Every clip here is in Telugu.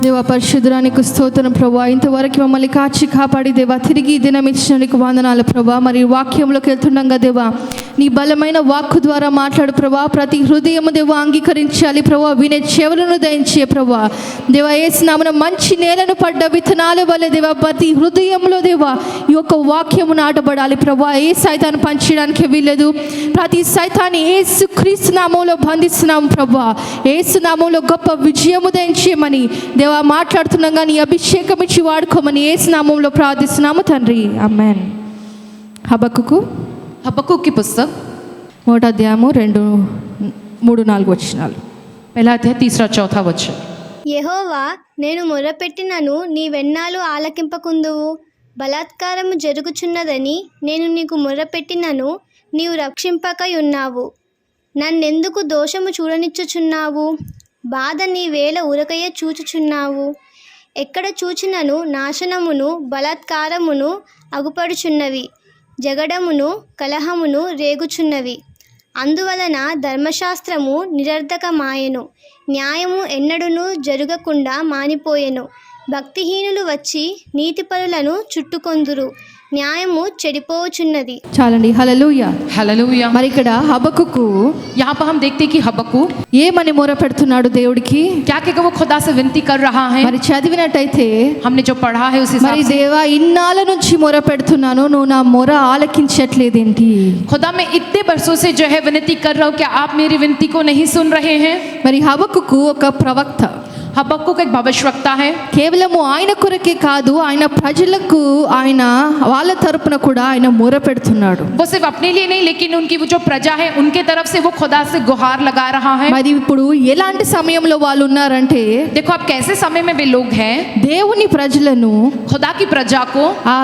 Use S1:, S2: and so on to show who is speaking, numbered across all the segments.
S1: దేవా పరిశుద్ధానికి స్తోత్రం ప్రభువా. ఇంతవరకు మమ్మల్ని కాచి కాపాడి దేవా, తిరిగి ఈ దినం ఇచ్చినందుకు వందనాలు ప్రభువా. మరి వాక్యంలోకి వెళ్తుండగా దేవా, నీ బలమైన వాక్కు ద్వారా మాట్లాడు ప్రభువా. ప్రతి హృదయము దేవా అంగీకరించాలి ప్రభువా, వినే చెవులను దయించే ప్రభువా. దేవా యేసు నామమున మంచి నేలను పడ్డ విత్తనాల వలె దేవా ప్రతి హృదయంలో దేవా ఈ యొక్క వాక్యము నాటబడాలి ప్రభువా. ఏ సైతాన్ని పంచడానికి వీల్లేదు. ప్రతి సైతాన్ని యేసు క్రీస్తు నామములో బంధిస్తున్నాము ప్రభువా. యేసు నామములో గొప్ప విజయము దయించేయమని దేవా మాట్లాడుతున్నాగా నీ అభిషేకం ఇచ్చి వాడుకోమని యేసు నామములో ప్రార్థిస్తున్నాము తండ్రి, ఆమేన్. హబక్కూకు
S2: की पुस्तक
S1: 1 అధ్యాయము 2, 3, 4 వచనాలు.
S2: पहला अध्याय 3, 4 वचन.
S3: యెహోవా, నేను మొరపెట్టినను నీవెన్నాళ్ళు ఆలకింపకుందువు? బలాత్కారము జరుగుచున్నదని నేను నీకు మొరపెట్టినను నీవు రక్షింపకయున్నావు. నన్నెందుకు దోషము చూడనిచ్చుచున్నావు? బాధ నీవేళ ఉరకయ చూచుచున్నావు. ఎక్కడ చూచినను నాశనమును బలాత్కారమును అగుపడుచున్నవి, జగడమును కలహమును రేగుచున్నవి. అందువలన ధర్మశాస్త్రము నిరర్ధకమాయెను, న్యాయము ఎన్నడూను జరగకుండా మానిపోయెను. భక్తిహీనులు వచ్చి నీతిపరులను చుట్టుకొందురు, న్యాయము చెడిపోచున్నది.
S1: చాలండి. హల్లెలూయా,
S2: हालेलुया.
S1: మరి ఇక్కడ హబక్కూకు
S2: यहाँ पर हम देखते हैं कि हबक्कूक
S1: ఏమని మొర పెడుతున్నాడు దేవుడికి?
S2: क्या क्या वो खुदा से विनती कर रहा है.
S1: మరి చదివినట్టయితే
S2: हमने जो पढ़ा है उस
S1: మరి
S2: हिसाब से,
S1: దేవా ఇన్నాళ్ళ నుంచి మొర పెడుతున్నాను, నువ్వు నా మొర ఆలకించట్లేదేంటి?
S2: खुदा मैं इतने बरसों से जो है विनती कर रहा हूँ, क्या आप मेरी विनती को नहीं सुन रहे हैं.
S1: మరి హబక్కూకు ఒక ప్రవక్త.
S2: हबक्कूक एक भविष्यवक्ता है.
S1: కేవలము ఆయన కొరకే కాదు, ఆయన ప్రజలకు ఆయన వాళ్ళ తరపున కూడా ఆయన మొర పెడుతున్నాడు.
S2: वो सिर्फ अपने लिए नहीं, लेकिन उनकी वो जो प्रजा है उनके तरफ से वो खुदा से गुहार लगा रहा है.
S1: మరి ఇప్పుడు ఎలాంటి సమయంలో వాళ్ళు ఉన్నారంటే,
S2: देखो आप कैसे समय में वे लोग हैं.
S1: దేవుని ప్రజలను
S2: खुदा की प्रजा को
S1: ఆ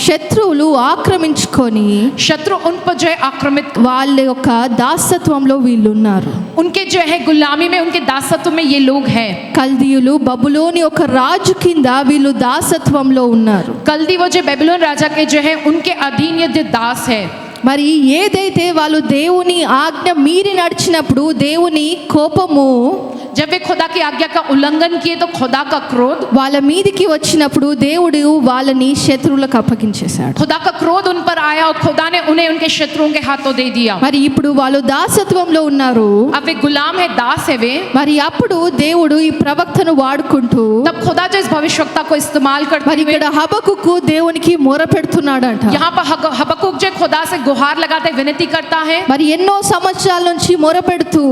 S1: శత్రువులు ఆక్రమించుకొని
S2: शत्रु उन पर जो है आक्रमित,
S1: వాళ్ళ యొక్క దాసత్వంలో వీళ్ళు ఉన్నారు.
S2: उनके जो है गुलामी में, उनके दासत्व में ये लोग हैं.
S1: కల్దీయులు బబులోని ఒక రాజు కింద వీళ్ళు దాసత్వంలో ఉన్నారు.
S2: कल्दी वो जो बेबीलोन राजा के जो है उनके अधीन ये जो दास है.
S1: మరి ఏదైతే వాళ్ళు దేవుని ఆజ్ఞ మీరి నడిచినప్పుడు దేవుని కోపము
S2: जब वे खुदा की आज्ञा का उल्लंघन किए तो खुदा का क्रोध
S1: వాళ్ళ మీదికి వచ్చినప్పుడు దేవుడు వాళ్ళని శత్రువులకు అప్పగించేశాడు.
S2: खुदा का क्रोध उन पर आया और खुदा ने उन्हें उनके शत्रुओं के हाथों दे दिया.
S1: మరి ఇప్పుడు వాళ్ళు దాసత్వంలో ఉన్నారు.
S2: अब वे गुलाम है, दास है वे.
S1: మరి అప్పుడు దేవుడు ఈ ప్రవక్తను వాడుకుంటూ
S2: तब खुदा जो इस भविष्यवक्ता को इस्तेमाल करते
S1: మరి
S2: हुए
S1: ఇక్కడ హబక్కూకు దేవునికి మొర పెడుతున్నాడంట.
S2: यहाँ पर हबक्कूक जो खुदा से गुहार लगाते विनती करता है.
S1: మరి ఎన్నో సంవత్సరాల నుంచి మొర పెడుతూ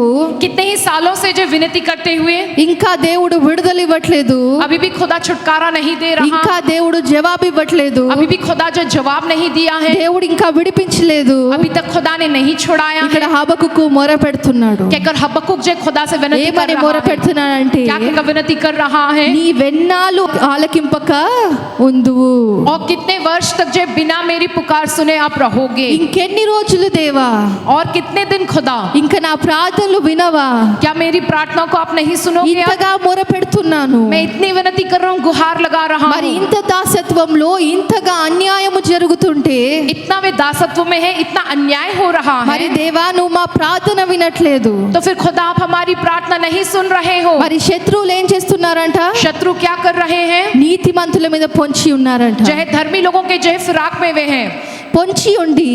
S2: कितने ही सालों से जो विनती करते हुए
S1: ఇంకా దేవుడు విడుదల ఇవ్వట్లేదు,
S2: अभी भी खुदा छुटकारा नहीं दे रहा.
S1: ఇంకా దేవుడు జవాబు ఇవ్వట్లేదు,
S2: अभी भी खुदा जो जवाब नहीं दिया है,
S1: దేవుడు ఇంకా విడిపించలేదు.
S2: अभी तक खुदा ने नहीं छुड़ाया है.
S1: ఇక్కడ హబక్కూకు మొర పెడుతున్నాడు.
S2: कहकर हबक्कूक जो खुदा से विनती कर
S1: ఏమని మొర
S2: रहा है,
S1: పెడుతున్నాడంటే,
S2: क्या क्या विनती कर रहा है.
S1: నీ వెన్నాలు ఆలకింపక ఉందువు,
S2: और कितने वर्ष तक जो बिना मेरी पुकार सुने आप रहोगे.
S1: ఇంకెన్ని రోజులు దేవా,
S2: और कितने दिन खुदा,
S1: ఇంకా నా ప్రార్థనలు వినవా?
S2: क्या मेरी प्रार्थना को आप नहीं सुनोगे.
S1: ఇంతగా మొర పెడుతున్నాను,
S2: मैं इतनी विनती कर रहा हूँ, गुहार लगा रहा
S1: మరి
S2: हूँ.
S1: ఇంత దాసత్వంలో ఇంతగా అన్యాయము జరుగుతుంటే
S2: इतना वे दासत्व में है, इतना अन्याय हो रहा
S1: మరి
S2: है,
S1: దేవా నువ్వు మా ప్రార్థన వినట్లేదు.
S2: तो फिर खुदा आप हमारी प्रार्थना नहीं सुन रहे हो.
S1: మరి శత్రువులు ఏం చేస్తున్నారంట?
S2: शत्रु क्या कर रहे हैं.
S1: నీతిమంతుల మీద పొంచి ఉన్నారంట.
S2: जो है धर्मी लोगों के जो है फिराक में वे हैं,
S1: పొంచి ఉండి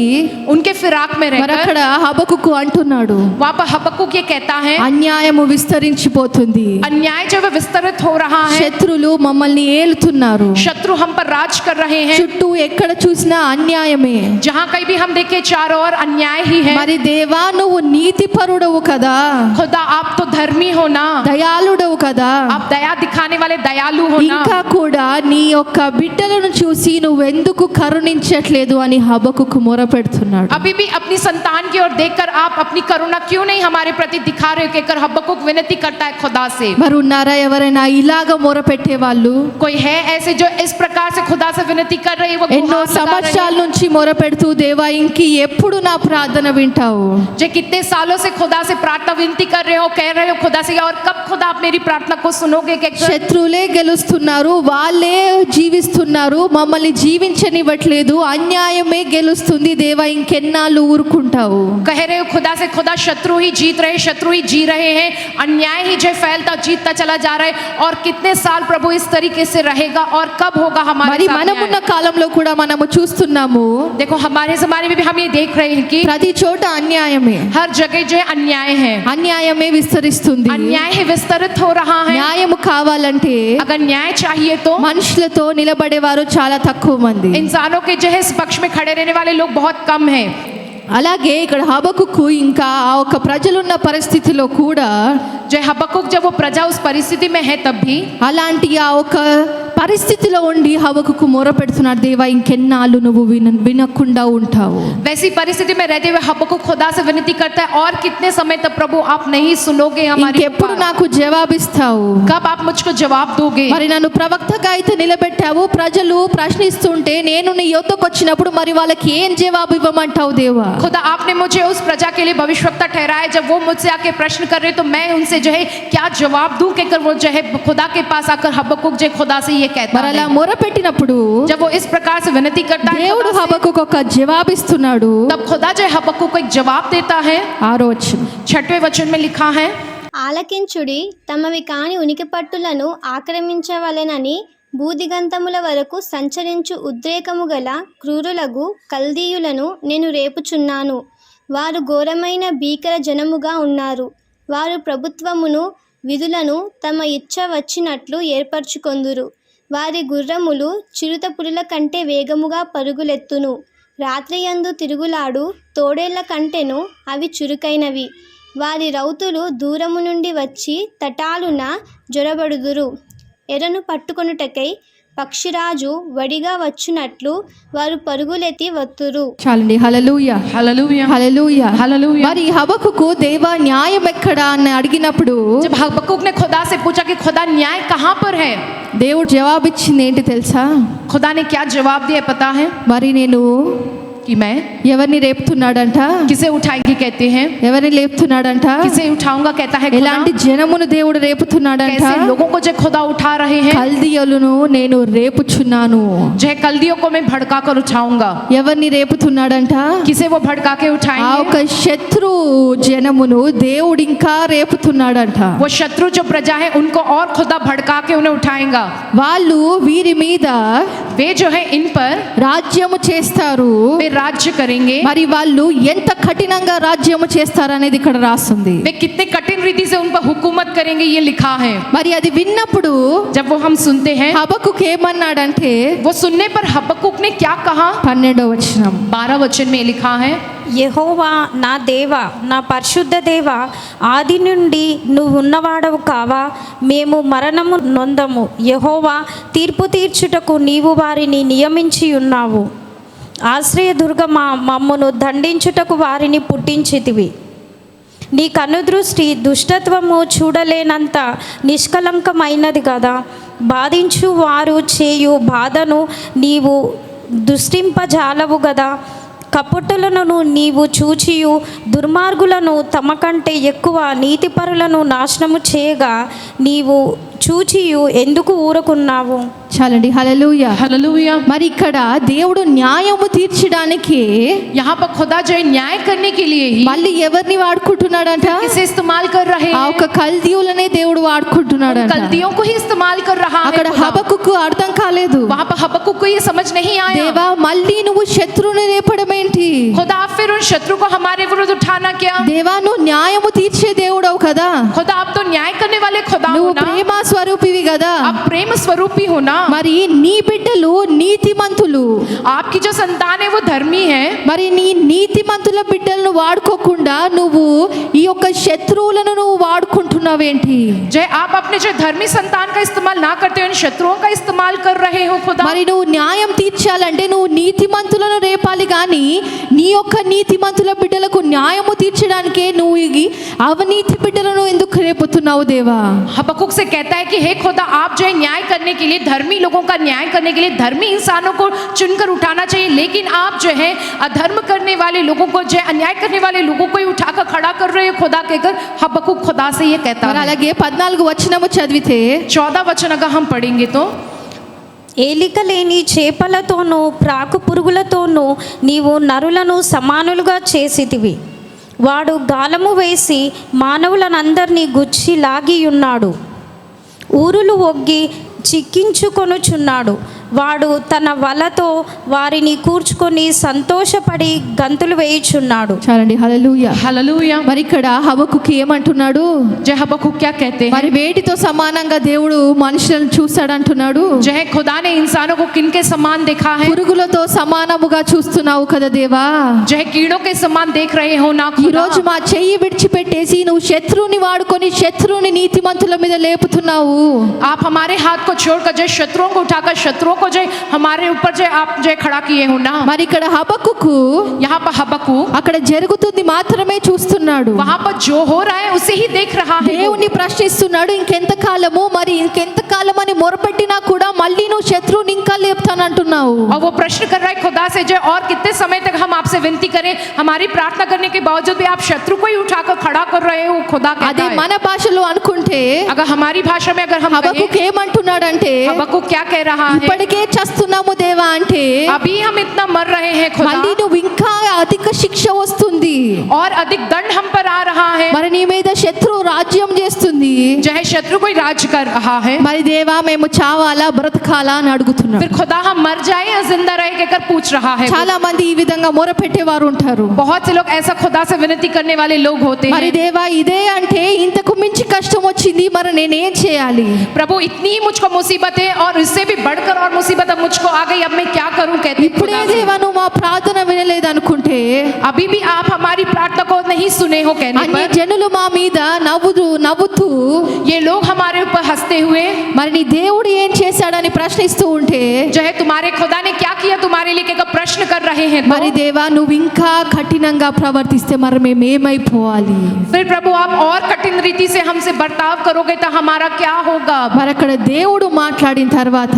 S2: उनके फिराक में
S1: మరి
S2: रहकर
S1: అక్కడ హబక్కూకు అంటున్నాడు,
S2: वहाँ पर हबक्कूक ये कहता है,
S1: అన్యాయము విస్తరించిపోతుంది,
S2: अन्याय जो है विस्तरित हो रहा है.
S1: శత్రులు మమ్మల్ని ఏలుతున్నారు,
S2: शत्रु हम पर राज कर रहे हैं.
S1: చుట్టూ ఎక్కడ చూసినా అన్యాయమే.
S2: जहाँ कहीं भी हम देखे चारों ओर अन्याय ही है.
S1: మరి దేవా నువ్వు నీతిపరుడవు కదా,
S2: खुदा आप तो धर्मी हो ना,
S1: దయాళుడవు కదా,
S2: आप दया दिखाने वाले दयालु हो ना.
S1: ఇంకా కూడా నీ యొక్క బిడ్డలను చూసి నువ్వెందుకు కరుణించట్లేదు అని హబక్కూకు మొర పెడుతున్నాడు.
S2: अभी भी अपनी संतान की ओर देखकर आप अपनी करुणा क्यों नहीं हमारे प्रति दिखा रहे हो, कहकर हबक्कूक विनती करता है खुदा से.
S1: మరి ఉన్నారా ఎవరైనా ఇలాగ మొర పెట్టే వాళ్ళు?
S2: कोई है ऐसे जो इस प्रकार से खुदा से विनती कर रहे हैं, वो
S1: ఎన్నో
S2: गुहार लगा रहे
S1: సంవత్సరాల
S2: हैं.
S1: నుంచి మొర పెడుతూ దేవా ఇంకి ఎప్పుడు నా ప్రార్థన వింటావు?
S2: जो कितने सालों से खुदा से प्रार्थना विनती कर रहे हो, कह रहे हो खुदा से, और कब खुदा आप मेरी प्रार्थना को सुनोगे. कहकर
S1: శత్రువులే గెలుస్తున్నారు, వాళ్ళే జీవిస్తున్నారు, మమ్మల్ని జీవించనివ్వట్లేదు, అన్యాయమే గెలుస్తుంది దేవా, ఇంకెన్నాళ్ళు ఊరుకుంటావు?
S2: कह रहे हो खुदा से, खुदा शत्रु ही जीत रहे, शत्रु ही जी रहे हैं, अन्याय ही जो फैलता जीतता चला जा रहा है, और कितने साल प्रभु इस तरीके से रहेगा और कब होगा हमारे
S1: మరి
S2: साथ
S1: మనమున్న
S2: न्याय?
S1: కాలంలో కూడా మనము చూస్తున్నాము,
S2: देखो हमारे जमाने में भी हम ये देख रहे हैं कि
S1: ప్రతి చోట అన్యాయమే,
S2: हर जगह जो है अन्याय है,
S1: అన్యాయమే విస్తరిస్తుంది.
S2: अन्याय ही विस्तृत हो रहा है।
S1: న్యాయము కావాలంటే
S2: अगर न्याय चाहिए तो
S1: మనుషులతో నిలబడేవారు చాలా తక్కువ మంది.
S2: इंसानों के जो है इस पक्ष में खड़े रहने वाले लोग बहुत कम हैं।
S1: అలాగే ఇక్కడ హబకుకు ఇంకా ఆ ఒక ప్రజలున్న పరిస్థితిలో కూడా
S2: जो हबक्कुक जब वो प्रजा उस परिस्थिति में है तब भी
S1: అలాంటి ఆ ఒక పరిస్థితిలో ఉండి హబకుకు మొరపెడుతున్నాడు, దేవా ఇంకెన్నాళ్ళు నువ్వు వినకుండా ఉంటావు?
S2: वैसी परिस्थिति में रहते हुए हबक्कुक खुदा से विनती करता है, और कितने समय तक प्रभु आप नहीं सुनोगे हमारी
S1: ఇంకెప్పుడు
S2: पुकार?
S1: నాకు జవాబిస్తావు?
S2: कब आप मुझको जवाब दोगे?
S1: మరి నన్ను ప్రవక్తగా అయితే నిలబెట్టావు, ప్రజలు ప్రశ్నిస్తుంటే నేను నీ యొద్దకు వచ్చినప్పుడు మరి వాళ్ళకి ఏం జవాబు ఇవ్వమంటావు దేవా?
S2: खुदा आपने मुझे उस प्रजा के लिए भविष्यवक्ता ठहराया, जब वो मुझसे आके प्रश्न कर रहे तो मैं उनसे जो है क्या जवाब दूं, कहकर वो जो है खुदा के पास आकर हबक्कुक जो खुदा से ये कहता
S1: మరి అలా
S2: है।
S1: మొరపెట్టినప్పుడు
S2: जब वो इस प्रकार से विनती करता है
S1: దేవుడు
S2: खुदा से,
S1: హబకుకు ఒక జవాబిస్తున్నాడు.
S2: तब खुदा जो है हबक्कुक को एक जवाब देता है।
S1: 6వ వచనం,
S2: 6वें वचन में लिखा है,
S3: ఆలకించుడి, తమవి కాని ఉనికి పట్టులను ఆక్రమించవలెనని భూదిగంతముల వరకు సంచరించు ఉద్రేకము గల క్రూరులగు కల్దీయులను నేను రేపుచున్నాను. వారు ఘోరమైన భీకర జనముగా ఉన్నారు. వారు ప్రభుత్వమును విధులను తమ ఇచ్చ వచ్చినట్లు ఏర్పరచుకొందురు. వారి గుర్రములు చిరుత పులుల కంటే వేగముగా పరుగులెత్తును. రాత్రియందు తిరుగులాడు తోడేళ్ల కంటెను అవి చురుకైనవి. వారి రౌతులు దూరము నుండి వచ్చి తటాలున జొరబడుదురు. ఎరను పట్టుకొనుటకై పక్షిరాజు వడిగా వచ్చునట్లు వారు పరుగులెత్తి వత్తురు.
S1: చాలండి. హల్లెలూయా,
S2: हालेलुया
S1: హల్లెలూయా,
S2: हालेलुया।
S1: మరి హబకుకు దేవా న్యాయం ఎక్కడా అని అడిగినప్పుడు
S2: जब हबक्कुक ने खुदा से पूछा कि खुदा न्याय कहाँ पर है,
S1: దేవుడు జవాబిచ్చింది ఏంటి తెలుసా?
S2: खुदा ने क्या जवाब दिया पता है?
S1: మరి నేను
S2: कि मैं
S1: ఎవరిని రేపుతున్నాడంట?
S2: किसे उठाएंगे कहते हैं,
S1: ఎవరిని లేపుతున్నాడంట?
S2: किसे उठाऊंगा कहता है खुदा।
S1: ఎలాంటి జనమును దేవుడు రేపుతున్నాడంట?
S2: कैसे लोगों को जो खुदा उठा रहे हैं,
S1: కల్దీయులను నేను రేపుచున్నాను.
S2: जो है कल्दियों को मैं भड़का कर उठाऊंगा।
S1: ఎవరిని రేపుతున్నాడంట?
S2: किसे वो भड़का के
S1: ఆ
S2: उठाएंगे?
S1: ఒక శత్రు జనమును దేవుడు ఇంకా రేపుతున్నాడంట.
S2: वो शत्रु जो प्रजा है उनको और खुदा भड़का के उन्हें उठाएगा।
S1: వాళ్ళు వీరి మీద
S2: वे जो है इन पर
S1: రాజ్యము చేస్తారు.
S2: वे राज्य करेंगे।
S1: మరి వాళ్ళు ఎంత కఠినంగా రాజ్యము చేస్తారనేది ఇక్కడ రాస్తుంది.
S2: वे कितने कठिन रीति से उन पर हुकूमत करेंगे ये लिखा है।
S1: మరి అది విన్నప్పుడు
S2: जब वो हम सुनते हैं,
S1: హబకుకు ఏమన్నాడంటే
S2: वो सुनने पर हबक्कुक ने क्या कहा?
S1: 12వ వచనం,
S2: 12 वचन में लिखा है,
S4: యెహోవా నా దేవా, నా పరిశుద్ధ దేవా, ఆది నుండి నువ్వు ఉన్నవాడవు కావా? మేము మరణము నొందము. యెహోవా తీర్పు తీర్చుటకు నీవు వారిని నియమించి ఉన్నావు. ఆశ్రయదుర్గమా, మమ్మును దండించుటకు వారిని పుట్టించితివి. నీ కనుదృష్టి దుష్టత్వము చూడలేనంత నిష్కలంకమైనది కదా. బాధించు వారు చేయు బాధను నీవు దృష్టింపజాలవు గదా. కపటులను నీవు చూచియు దుర్మార్గులను తమ కంటే ఎక్కువ నీతిపరులను నాశనము చేయగా నీవు చూచియు ఎందుకు ఊరుకున్నావు?
S1: చాలండి. హల్లెలూయా,
S2: हालेलुया।
S1: మరి ఇక్కడ దేవుడు న్యాయము తీర్చడానికి
S2: यहाँ पर खुदा जो है न्याय करने के लिए ही
S1: మళ్ళీ ఎవరిని వాడుకుంటున్నాడంట?
S2: किसे इस्तेमाल कर रहे
S1: ఆ
S2: हैं?
S1: ఒక కల్దీయులనే దేవుడు వాడుకుంటున్నాడంట.
S2: कल्दियों को ही इस्तेमाल कर रहा है
S1: అక్కడ
S2: खुदा।
S1: హబకుకు అర్థం కాలేదు.
S2: वहाँ पर हबक्कुक को ये समझ नहीं आया,
S1: దేవా మళ్ళీ నువ్వు శత్రువుని రేపడం ఏంటి?
S2: खुदा आप फिर उन शत्रु को हमारे विरुद्ध उठाना क्या?
S1: దేవా నువ్వు న్యాయము తీర్చే దేవుడవు కదా,
S2: खुदा आप तो न्याय करने वाले खुदा हो
S1: నువ్వు
S2: ना,
S1: ప్రేమ స్వరూపివి కదా.
S2: आप प्रेम स्वरूपी हो ना।
S1: మరి నీ బిడ్డలు నీతిమంతులు,
S2: आपकी जो संतान है वो धर्मी है।
S1: మరి నీ నీతిమంతుల బిడ్డలను వాడుకోకుండా నువ్వు ఈ యొక్క శత్రువులను నువ్వు వాడుకుంటున్నావేంటి?
S2: जय आप अपने जो धर्मी संतान का इस्तेमाल ना करते हो, इन शत्रुओं का इस्तेमाल कर रहे हो खुदा।
S1: మరి నువ్వు న్యాయం తీర్చాలంటే నువ్వు నీతిమంతులను రేపాలి, కానీ నీ యొక్క నీతిమంతుల బిడ్డలకు న్యాయము తీర్చడానికే నువ్వు ఈ అవినీతి బిడ్డలను ఎందుకు రేపుతున్నావు దేవా?
S2: हबक्कुक से कहता है कि हे खुदा आप जो है न्याय करने के लिए, धर्मी लोगों का न्याय करने के लिए धर्मी इंसानों को चुनकर उठाना चाहिए, लेकिन आप जो है अधर्म करने वाले लोगों को, जो है अन्याय करने वाले लोगों को ही उठाकर खड़ा कर रहे हो खुदा कहकर हबक्कुक खुदा से ये कहता
S1: మరి
S2: है।
S1: అలాగే 14వ వచనము చదివితే
S2: 14 वचन अगर हम पढ़ेंगे तो
S4: ఏలిక లేని చేపలతోనూ ప్రాకు పురుగులతోనూ నీవు నరులను సమానులుగా చేసితివి. వాడు గాలము వేసి మానవులనందరినీ గుచ్చి లాగియున్నాడు. ఊరులు ఒగ్గి చిక్కించుకొనుచున్నాడు. వాడు తన వలతో వారిని కూర్చుకొని సంతోషపడి గంతులు వేయుచున్నాడు.
S1: చాలండి. హల్లెలూయా.
S2: हालेलुया।
S1: మరి ఇక్కడ హబక్కుకి ఏమంటున్నాడు?
S2: जो हबक्कुक क्या कहते हैं?
S1: మరి వేటితో సమానంగా దేవుడు మనుషులను చూశాడంటున్నాడు.
S2: जो है खुदा ने इंसानों को किन के समान देखा है?
S1: పురుగులతో సమానముగా చూస్తున్నావు కదా దేవా.
S2: जो है कीड़ों के समान देख रहे हो ना
S1: ఈ
S2: खुदा?
S1: రోజు మా చెయ్యి విడిచిపెట్టేసి నువ్వు శత్రువుని వాడుకొని శత్రువుని నీతిమంతుల మీద లేపుతున్నావు.
S2: आप हमारे हाथ को छोड़कर जो शत्रुओं को उठाकर शत्रुओं को जो हमारे ऊपर जो आप जो खड़ा किए हो ना।
S1: మరి ఇక్కడ హబక్కుకు
S2: यहाँ पर हबक्कुक
S1: అక్కడ జరుగుతుంది మాత్రమే చూస్తున్నాడు.
S2: वहाँ पर जो हो रहा है उसे ही देख रहा है।
S1: దేవుని ప్రశ్నిస్తున్నాడు, ఇంకెంత కాలము, మరి ఇంకెంత కాలం అని మొరపెట్టినా కూడా మళ్ళీ నువ్వు శత్రువుని ఇంకా లేపుతానంటున్నావు.
S2: और वो प्रश्न कर रहा है खुदा से, जो और कितने समय तक हम आपसे विनती करें, हमारी प्रार्थना करने के बावजूद भी आप शत्रु को ही उठाकर खड़ा कर रहे हो। खुदा
S1: అదే
S2: कहता है,
S1: మన భాషలో అనుకుంటే
S2: अगर हमारी भाषा में अगर हम
S1: హబక్కుకు
S2: कहें,
S1: ఏమంటున్నాడంటే
S2: हबक्कुक क्या कह रहा है?
S1: ఇప్పటికే చస్తున్నాము దేవా అంటే
S2: अभी हम इतना मर रहे हैं
S1: మళ్ళీ
S2: खुदा,
S1: నువ్వు ఇంకా అధిక శిక్ష వస్తుంది.
S2: और अधिक दंड हम पर आ रहा है।
S1: మరి నీ మీద శత్రువు రాజ్యం చేస్తుంది.
S2: जो है शत्रु कोई राज कर रहा है।
S1: మరి దేవా మేము చావాలా బ్రతకాలా అని అడుగుతున్నాడు.
S2: फिर खुदा हम मर जाए या जिंदा रहे कहकर पूछ रहा है।
S1: చాలా మంది ఈ విధంగా మొరపెట్టేవారు ఉంటారు.
S2: बहुत से लोग ऐसा खुदा से विनती करने वाले लोग होते
S1: మరి
S2: हैं,
S1: దేవా ఇదే అంటే ఇంతకు మించి కష్టం వచ్చింది, మరి నేనేం చేయాలి?
S2: प्रभु इतनी ही मुझको मुसीबत है और इससे भी बढ़कर और मुसीबत अब मुझको आ गई, अब मैं क्या करूं कहते हैं
S1: ఇప్పుడే
S2: खुदा से।
S1: దేవా నువ్వు మా ప్రార్థన వినలేదు అనుకుంటే
S2: अभी भी आप हमारी प्रार्थना को नहीं सुने हो कहने
S1: అన్ని
S2: पर,
S1: జనులు మా మీద నవ్వుతూ
S2: ये लोग हमारे ऊपर हंसते हुए,
S1: మరి నీ దేవుడు ఏం చేశాడని ప్రశ్నిస్తూ ఉంటే
S2: जो है तुम्हारे खुदा ने क्या किया तुम्हारे लिए कहकर प्रश्न कर रहे हैं,
S1: మరి
S2: तो
S1: దేవా నువ్వు ఇంకా కఠినంగా ప్రవర్తిస్తే మరి మేము ఏమైపోవాలి?
S2: फिर प्रभु आप और कठिन रीति से हमसे बर्ताव करोगे तो हमारा क्या होगा?
S1: మరి అక్కడ దేవుడు మాట్లాడిన తర్వాత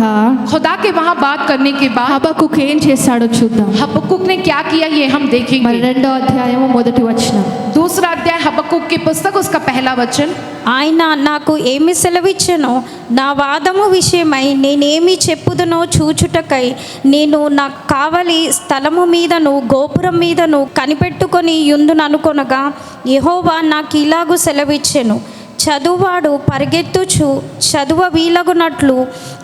S2: खुदा के वहां बात करने के बाद
S1: హబక్కుకు ఏం చేశాడో చూద్దాం.
S2: हबक्कुक ने क्या किया ये हम
S1: మరి
S2: देखेंगे।
S1: 2వ అధ్యాయము 1వ వచనం.
S2: दूसरा अध्याय हबक्कुक की पुस्तक उसका पहला वचन।
S4: ఆయన నాకు ఏమి సెలవిచ్చెనో నా వాదము విషయమై నేనేమి చెప్పుదునో చూచుటకై నేను నా కావలి స్థలము మీదను గోపురం మీదను కనిపెట్టుకొని యుందుననుకొనగా యెహోవా నాకు ఇలాగు సెలవిచ్చెను, చదువువాడు పరిగెత్తుచు చదువ వీలగునట్లు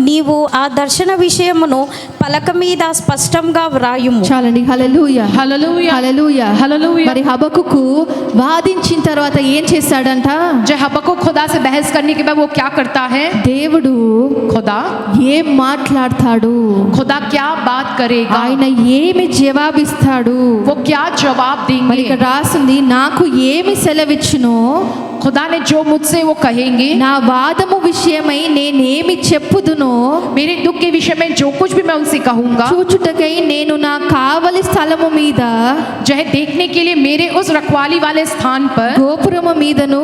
S4: నీవు ఆ దర్శన విషయమును పలక మీద స్పష్టంగా వ్రాయుము.
S1: చాలండి. హల్లెలూయా.
S2: हालेलुया
S1: హల్లెలూయా.
S2: हालेलुया।
S1: మరి హబక్కుకు వాదించిన తర్వాత ఏం చేశాడంట?
S2: जो हबक्कुक खुदा से बहस करने के बाद वो क्या करता है?
S1: దేవుడు
S2: खुदा
S1: ఏం మాట్లాడతాడు,
S2: खुदा क्या बात करेगा,
S1: ఆయన ఏమి జవాబిస్తాడు?
S2: वो क्या जवाब
S1: మరి
S2: देंगे?
S1: ఇక్కడ రాసింది, నాకు ఏమి సెలవిచ్చునో
S2: खुदा ने जो मुझसे वो कहेंगे,
S1: నా వాదము విషయమై నేనేమి చెప్పుదునో
S2: मेरे दुख के विषय में जो कुछ भी मैं उनसे कहूंगा,
S1: చూచుటకై నేను నా కావలి స్థలము మీద
S2: जो है देखने के लिए मेरे उस रखवाली वाले स्थान पर,
S1: గోపురము మీదను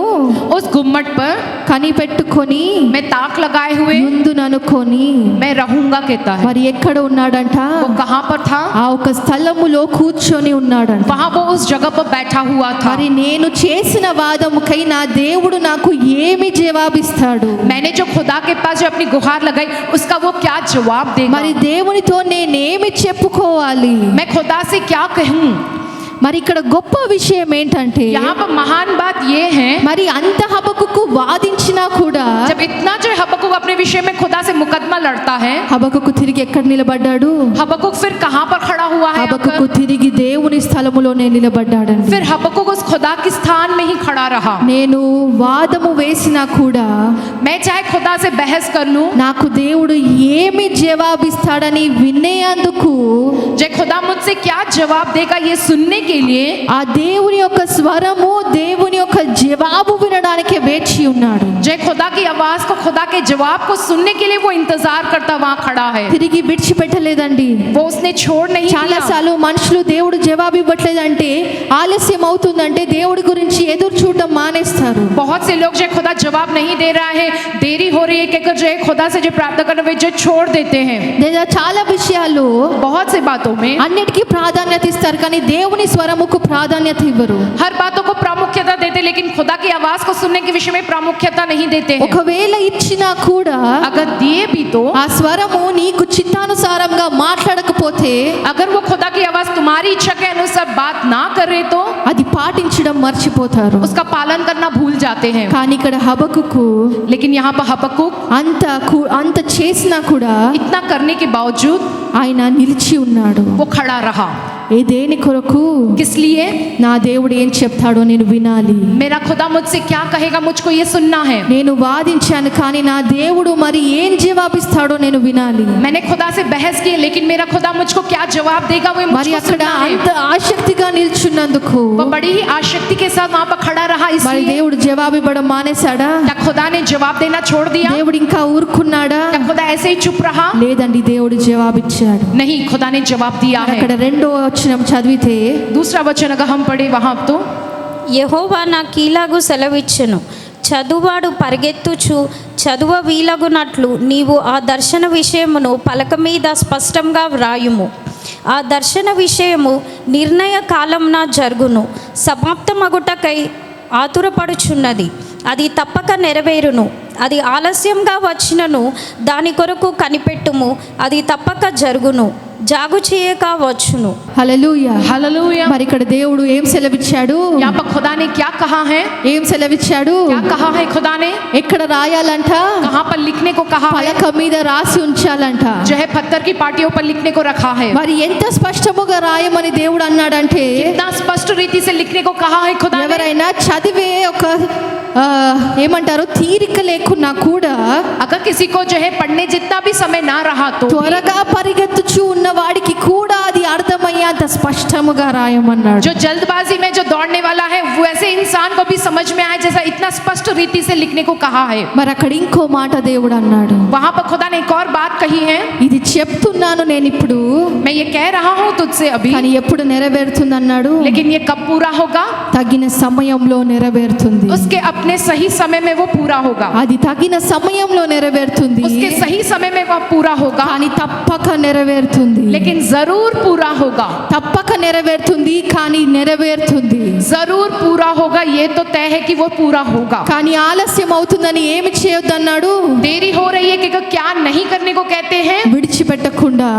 S2: उस गुम्मट पर
S1: కనిపెట్టుకొని
S2: मैं ताक लगाए हुए
S1: ముందుననుకొని
S2: मैं रहूंगा कहता है।
S1: మరి ఎక్కడ ఉన్నాడంట?
S2: वो कहाँ पर था?
S1: ఆ ఒక స్థలములో కూర్చొని ఉన్నాడంట.
S2: वहां वो उस जगह पर बैठा हुआ था।
S1: మరి నేను చేసిన వాదముకై నా దేవుడు నాకు ఏమి జవాబిస్తాడు?
S2: मैंने जो खुदा के पास जो अपनी गुहार लगाई उसका वो क्या जवाब देगा?
S1: మరి దేవునితో నేనేమి చెప్పుకోవాలి?
S2: मैं खुदा से क्या कहूँ?
S1: మరి ఇక్కడ గొప్ప విషయం ఏంటంటే
S2: यहाँ पर महान बात ये है,
S1: మరి అంత హబక్కుకు వాదించినా కూడా
S2: जब इतना जो हबक्कुक अपने विषय में खुदा से मुकदमा लड़ता है,
S1: హబక్కుకు తిరిగి ఎక్కడ నిలబడ్డాడు?
S2: हबक्कुक फिर कहाँ पर खड़ा हुआ है?
S1: హబక్కుకు
S2: आकर?
S1: తిరిగి దేవుని స్థలములోనే నిలబడ్డాడండి.
S2: फिर हबक्कुक उस खुदा के स्थान में ही खड़ा रहा।
S1: నేను వాదము వేసినా కూడా
S2: मैं चाहे खुदा से बहस कर लूं,
S1: నాకు దేవుడు ఏమి జవాబిస్తాడని వినేందుకు
S2: जो खुदा मुझसे क्या जवाब देगा ये सुनने के लिए
S1: ఆ దేవుని యొక్క స్వరము, దేవుని యొక్క జవాబు వినడానికి వేచి ఉన్నాడు.
S2: जो खुदा की आवाज को, खुदा के जवाब को सुनने के लिए वो इंतजार करता वहां खड़ा है।
S1: తిరిగి విడిచిపెట్టలేదండి.
S2: वो उसने छोड़ नहीं
S1: చాలా
S2: दिया।
S1: సార్లు మనుషులు దేవుడు జవాబు ఇవ్వట్లేదంటే, ఆలస్యం అవుతుందంటే దేవుడి గురించి ఎదురు చూడడం మానేస్తారు.
S2: बहुत से लोग जो खुदा जवाब नहीं दे रहा है, देरी हो रही है कहकर जो है खुदा से जो प्रार्थना करने वे जो छोड़ देते हैं।
S1: లేదా చాలా విషయాలు
S2: बहुत से बातों में
S1: అన్నిటికీ ప్రాధాన్యత ఇస్తారు, కానీ దేవుని స్వరముకు ప్రాధాన్యత ఇవ్వరు.
S2: हर बातों को प्रामुख्यता देते लेकिन खुदा की आवाज को सुनने के विषय में प्रामुख्यता नहीं देते हैं।
S1: ఒకవేళ ఇచ్చినా కూడా
S2: अगर दिए भी तो
S1: ఆ స్వరము నీకు చిత్తానుసారంగా మాట్లాడకపోతే
S2: अगर वो खुदा की आवाज तुम्हारी इच्छा के अनुसार बात ना करे तो
S1: అది పాటించడం మర్చిపోతారు.
S2: उसका पालन करना भूल जाते हैं।
S1: కానీ ఇక్కడ హబకుకు
S2: लेकिन यहाँ पर हबक्कुक
S1: అంత చేసినా కూడా
S2: इतना करने के बावजूद
S1: ఆయన నిలిచి ఉన్నాడు.
S2: वो खड़ा रहा।
S1: ఏ దేని కొరకు?
S2: किस लिए?
S1: నా దేవుడు ఏం చెప్తాడో నేను వినాలి.
S2: मेरा खुदा मुझसे क्या कहेगा मुझको ये सुनना है।
S1: నేను వాదించాను కానీ నా దేవుడు మరి ఏం జవాబిస్తాడో నేను వినాలి.
S2: मैंने खुदा से बहस की लेकिन मेरा खुदा मुझको क्या जवाब देगा वो
S1: మరి
S2: मुझको
S1: అక్కడ
S2: सुनना है।
S1: అంత ఆసక్తిగా నిల్చున్నందుకు
S2: वो बड़ी ही आसक्ति के साथ वहाँ पर खड़ा रहा।
S1: మరి
S2: इसलिए
S1: దేవుడు జవాబు ఇవ్వడం మానేశాడా?
S2: क्या खुदा ने जवाब देना छोड़ दिया?
S1: దేవుడు ఇంకా ఊరుకున్నాడా?
S2: क्या खुदा ऐसे ही चुप रहा?
S1: లేదండి, దేవుడు జవాబిచ్చాడు.
S2: नहीं, खुदा ने जवाब दिया है।
S1: అక్కడ రెండో వచనం చదివితే
S2: दूसरा वचन अगर हम पढ़े वहाँ तो
S4: యెహోవా నాకీలాగు సెలవిచ్చెను, చదువాడు పరిగెత్తుచు చదువ వీలగునట్లు నీవు ఆ దర్శన విషయమును పలక మీద స్పష్టంగా వ్రాయుము. ఆ దర్శన విషయము నిర్ణయ కాలంన జరుగును, సమాప్తమగుటకై ఆతురపడుచున్నది, అది తప్పక నెరవేరును. అది ఆలస్యంగా వచ్చినను దాని కొరకు కనిపెట్టుము, అది తప్పక జరుగును, జాగు చేయక వచ్చును.
S1: హల్లెలూయా.
S2: हालेलुया।
S1: మరి ఇక్కడ దేవుడు ఏం సెలవిచ్చాడు?
S2: यहाँ पर खुदा ने क्या कहा है?
S1: ఏం సెలవిచ్చాడు?
S2: क्या कहा है खुदा ने?
S1: ఎక్కడ రాయాలంట?
S2: कहाँ पर लिखने को कहा है?
S1: పలక మీద రాసి ఉంచాలంట.
S2: जो है पत्थर की पाटियों पर लिखने को रखा है।
S1: మరి ఎంత స్పష్టముగా రాయమని దేవుడు అన్నాడంటే
S2: कितना स्पष्ट रीति से लिखने को कहा है खुदा ने।
S1: ఎవరైనా చదివే ఒక ఏమంటారు తీరిక లేకున్నా కూడా
S2: अगर किसी को जो है पढ़ने जितना भी समय ना रहा तो
S1: త్వరగా పరిగెత్తుచు ఉన్న వాడికి కూడా అది అర్థమయ్యేంత స్పష్టముగా రాయమన్నాడు.
S2: जो जल्दबाजी में जो दौड़ने वाला है वैसे इंसान को भी समझ में आए जैसा इतना स्पष्ट रीति से लिखने को कहा है।
S1: మరి అక్కడ ఇంకో మాట దేవుడు అన్నాడు,
S2: वहाँ पर खुदा ने एक और बात कही है।
S1: ఇది చెప్తున్నాను నేను ఇప్పుడు,
S2: मैं ये कह रहा हूँ तुझसे अभी,
S1: కానీ ఎప్పుడు నెరవేరుతుంది అన్నాడు?
S2: लेकिन ये कब पूरा होगा?
S1: తగిన సమయంలో నెరవేరుతుంది.
S2: उसके अपने सही समय में वो पूरा होगा।
S1: అది తగిన సమయంలో నెరవేరుతుంది,
S2: उसके सही समय में वह पूरा होगा,
S1: కానీ తప్పక నెరవేరుతుంది.
S2: लेकिन जरूर पूरा होगा।
S1: తప్పక నెరవేరుతుంది కానీ నెరవేరుతుంది.
S2: जरूर पूरा होगा, ये तो तय है कि वो पूरा होगा।
S1: కానీ ఆలస్యం అవుతుందని ఏమి చేయొద్దన్నాడు?
S2: देरी हो रही है कि क्या नहीं करने को कहते हैं?
S1: విడిచిపెట్టకుండా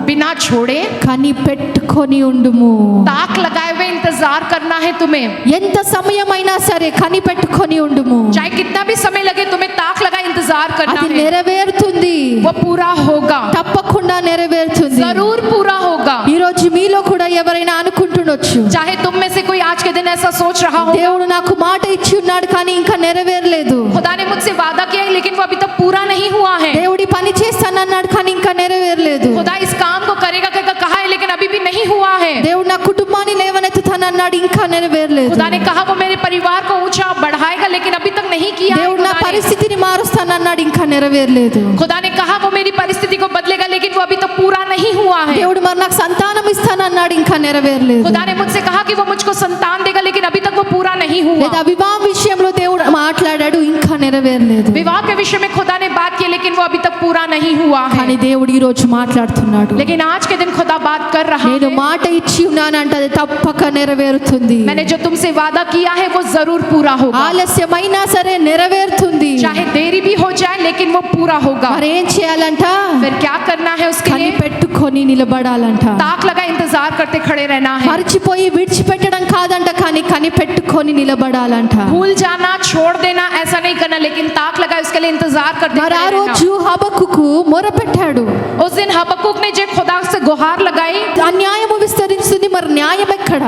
S2: बिना छोड़े
S1: కానీ పెట్టుకొని ఉండుము.
S2: ताक लगाए हुए इंतजार करना है तुम्हें।
S1: ఎంత సమయమైనా సరే కని పెట్టుకొని ఉండుము.
S2: चाहे कितना भी समय लगे तुम्हें ताक लगा इंतजार करना
S1: అది
S2: है।
S1: నెరవేరుతుంది,
S2: वो पूरा होगा,
S1: తప్పకుండా నెరవేరుతుంది.
S2: जरूर पूरा होगा।
S1: ఈ రోజు మీలో కూడా ఎవరైనా అనుకుంటుండొచ్చు,
S2: चाहे तुम में से कोई आज के दिन ऐसा सोच रहा हो,
S1: దేవుడు నాకు మాట ఇచ్చి ఉన్నాడు కానీ ఇంకా నెరవేరలేదు.
S2: खुदा ने मुझसे वादा किया है लेकिन वो अभी तक पूरा नहीं हुआ है।
S1: దేవుడి పని చేస్తానన్నాడు కానీ ఇంకా నెరవేరలేదు.
S2: खुदा इस काम को करेगा कहा है लेकिन अभी भी नहीं हुआ है।
S1: దేవుడు నా కుటుంబాన్ని లేవనెత్తుతానన్నాడు, ఇంకా నెరవేరలేదు.
S2: खुदा ने कहा वो मेरे परिवार को ऊंचा बढ़ाएगा लेकिन अभी तक नहीं किया है।
S1: దేవుడు నా
S2: खुदा ने-
S1: పరిస్థితిని మారుస్తానన్నాడు, ఇంకా నెరవేరలేదు.
S2: खुदा ने कहा वो मेरी परिस्थिति को बदलेगा लेकिन वो अभी तक पूरा नहीं हुआ है।
S1: దేవుడు మరి నాకు సంతానం ఇస్తానన్నాడు, ఇంకా నెరవేరలేదు.
S2: खुदा ने मुझसे कहा कि वो मुझको संतान देगा लेकिन अभी तक वो पूरा नहीं हुआ।
S1: లేదా వివాహం విషయంలో దేవుడు మాట్లాడాడు, ఇంకా నెరవేరలేదు.
S2: विवाह के विषय में खुदा ने बात की लेकिन वो अभी तक पूरा नहीं हुआ है।
S1: కానీ దేవుడు ఈ రోజు మాట్లాడుతున్నాడు,
S2: लेकिन आज के दिन खुदा बात कर रहा
S1: నేను
S2: है,
S1: మాట ఇచ్చి ఉన్నానంటే అది తప్పక నెరవేరుతుంది.
S2: मैंने जो तुमसे वादा किया है वो जरूर पूरा होगा।
S1: ఆలస్యమైనా సరే నెరవేరుతుంది.
S2: चाहे देरी भी हो जाए लेकिन वो पूरा होगा।
S1: మరి ఏం చేయాలంట?
S2: फिर क्या करना है उसके
S1: కని
S2: लिए?
S1: పెట్టుకొని నిలబడాలంట.
S2: ताक लगा इंतजार करते खड़े रहना है।
S1: మర్చిపోయి విడిచిపెట్టడం కాదంట, కానీ కని పెట్టుకొని నిలబడాలంట.
S2: भूल जाना, छोड़ देना ऐसा नहीं करना, लेकिन ताक लगा उसके लिए इंतजार करते
S1: మరి
S2: खड़े
S1: ఆ
S2: रहना।
S1: రోజు హబక్కుకు మొరపెట్టాడు,
S2: उस दिन हबक्कुक ने जो खुदा से गुहार लगाई,
S1: అన్యాయము విస్తరిస్తుంది, మరి న్యాయం ఎక్కడ?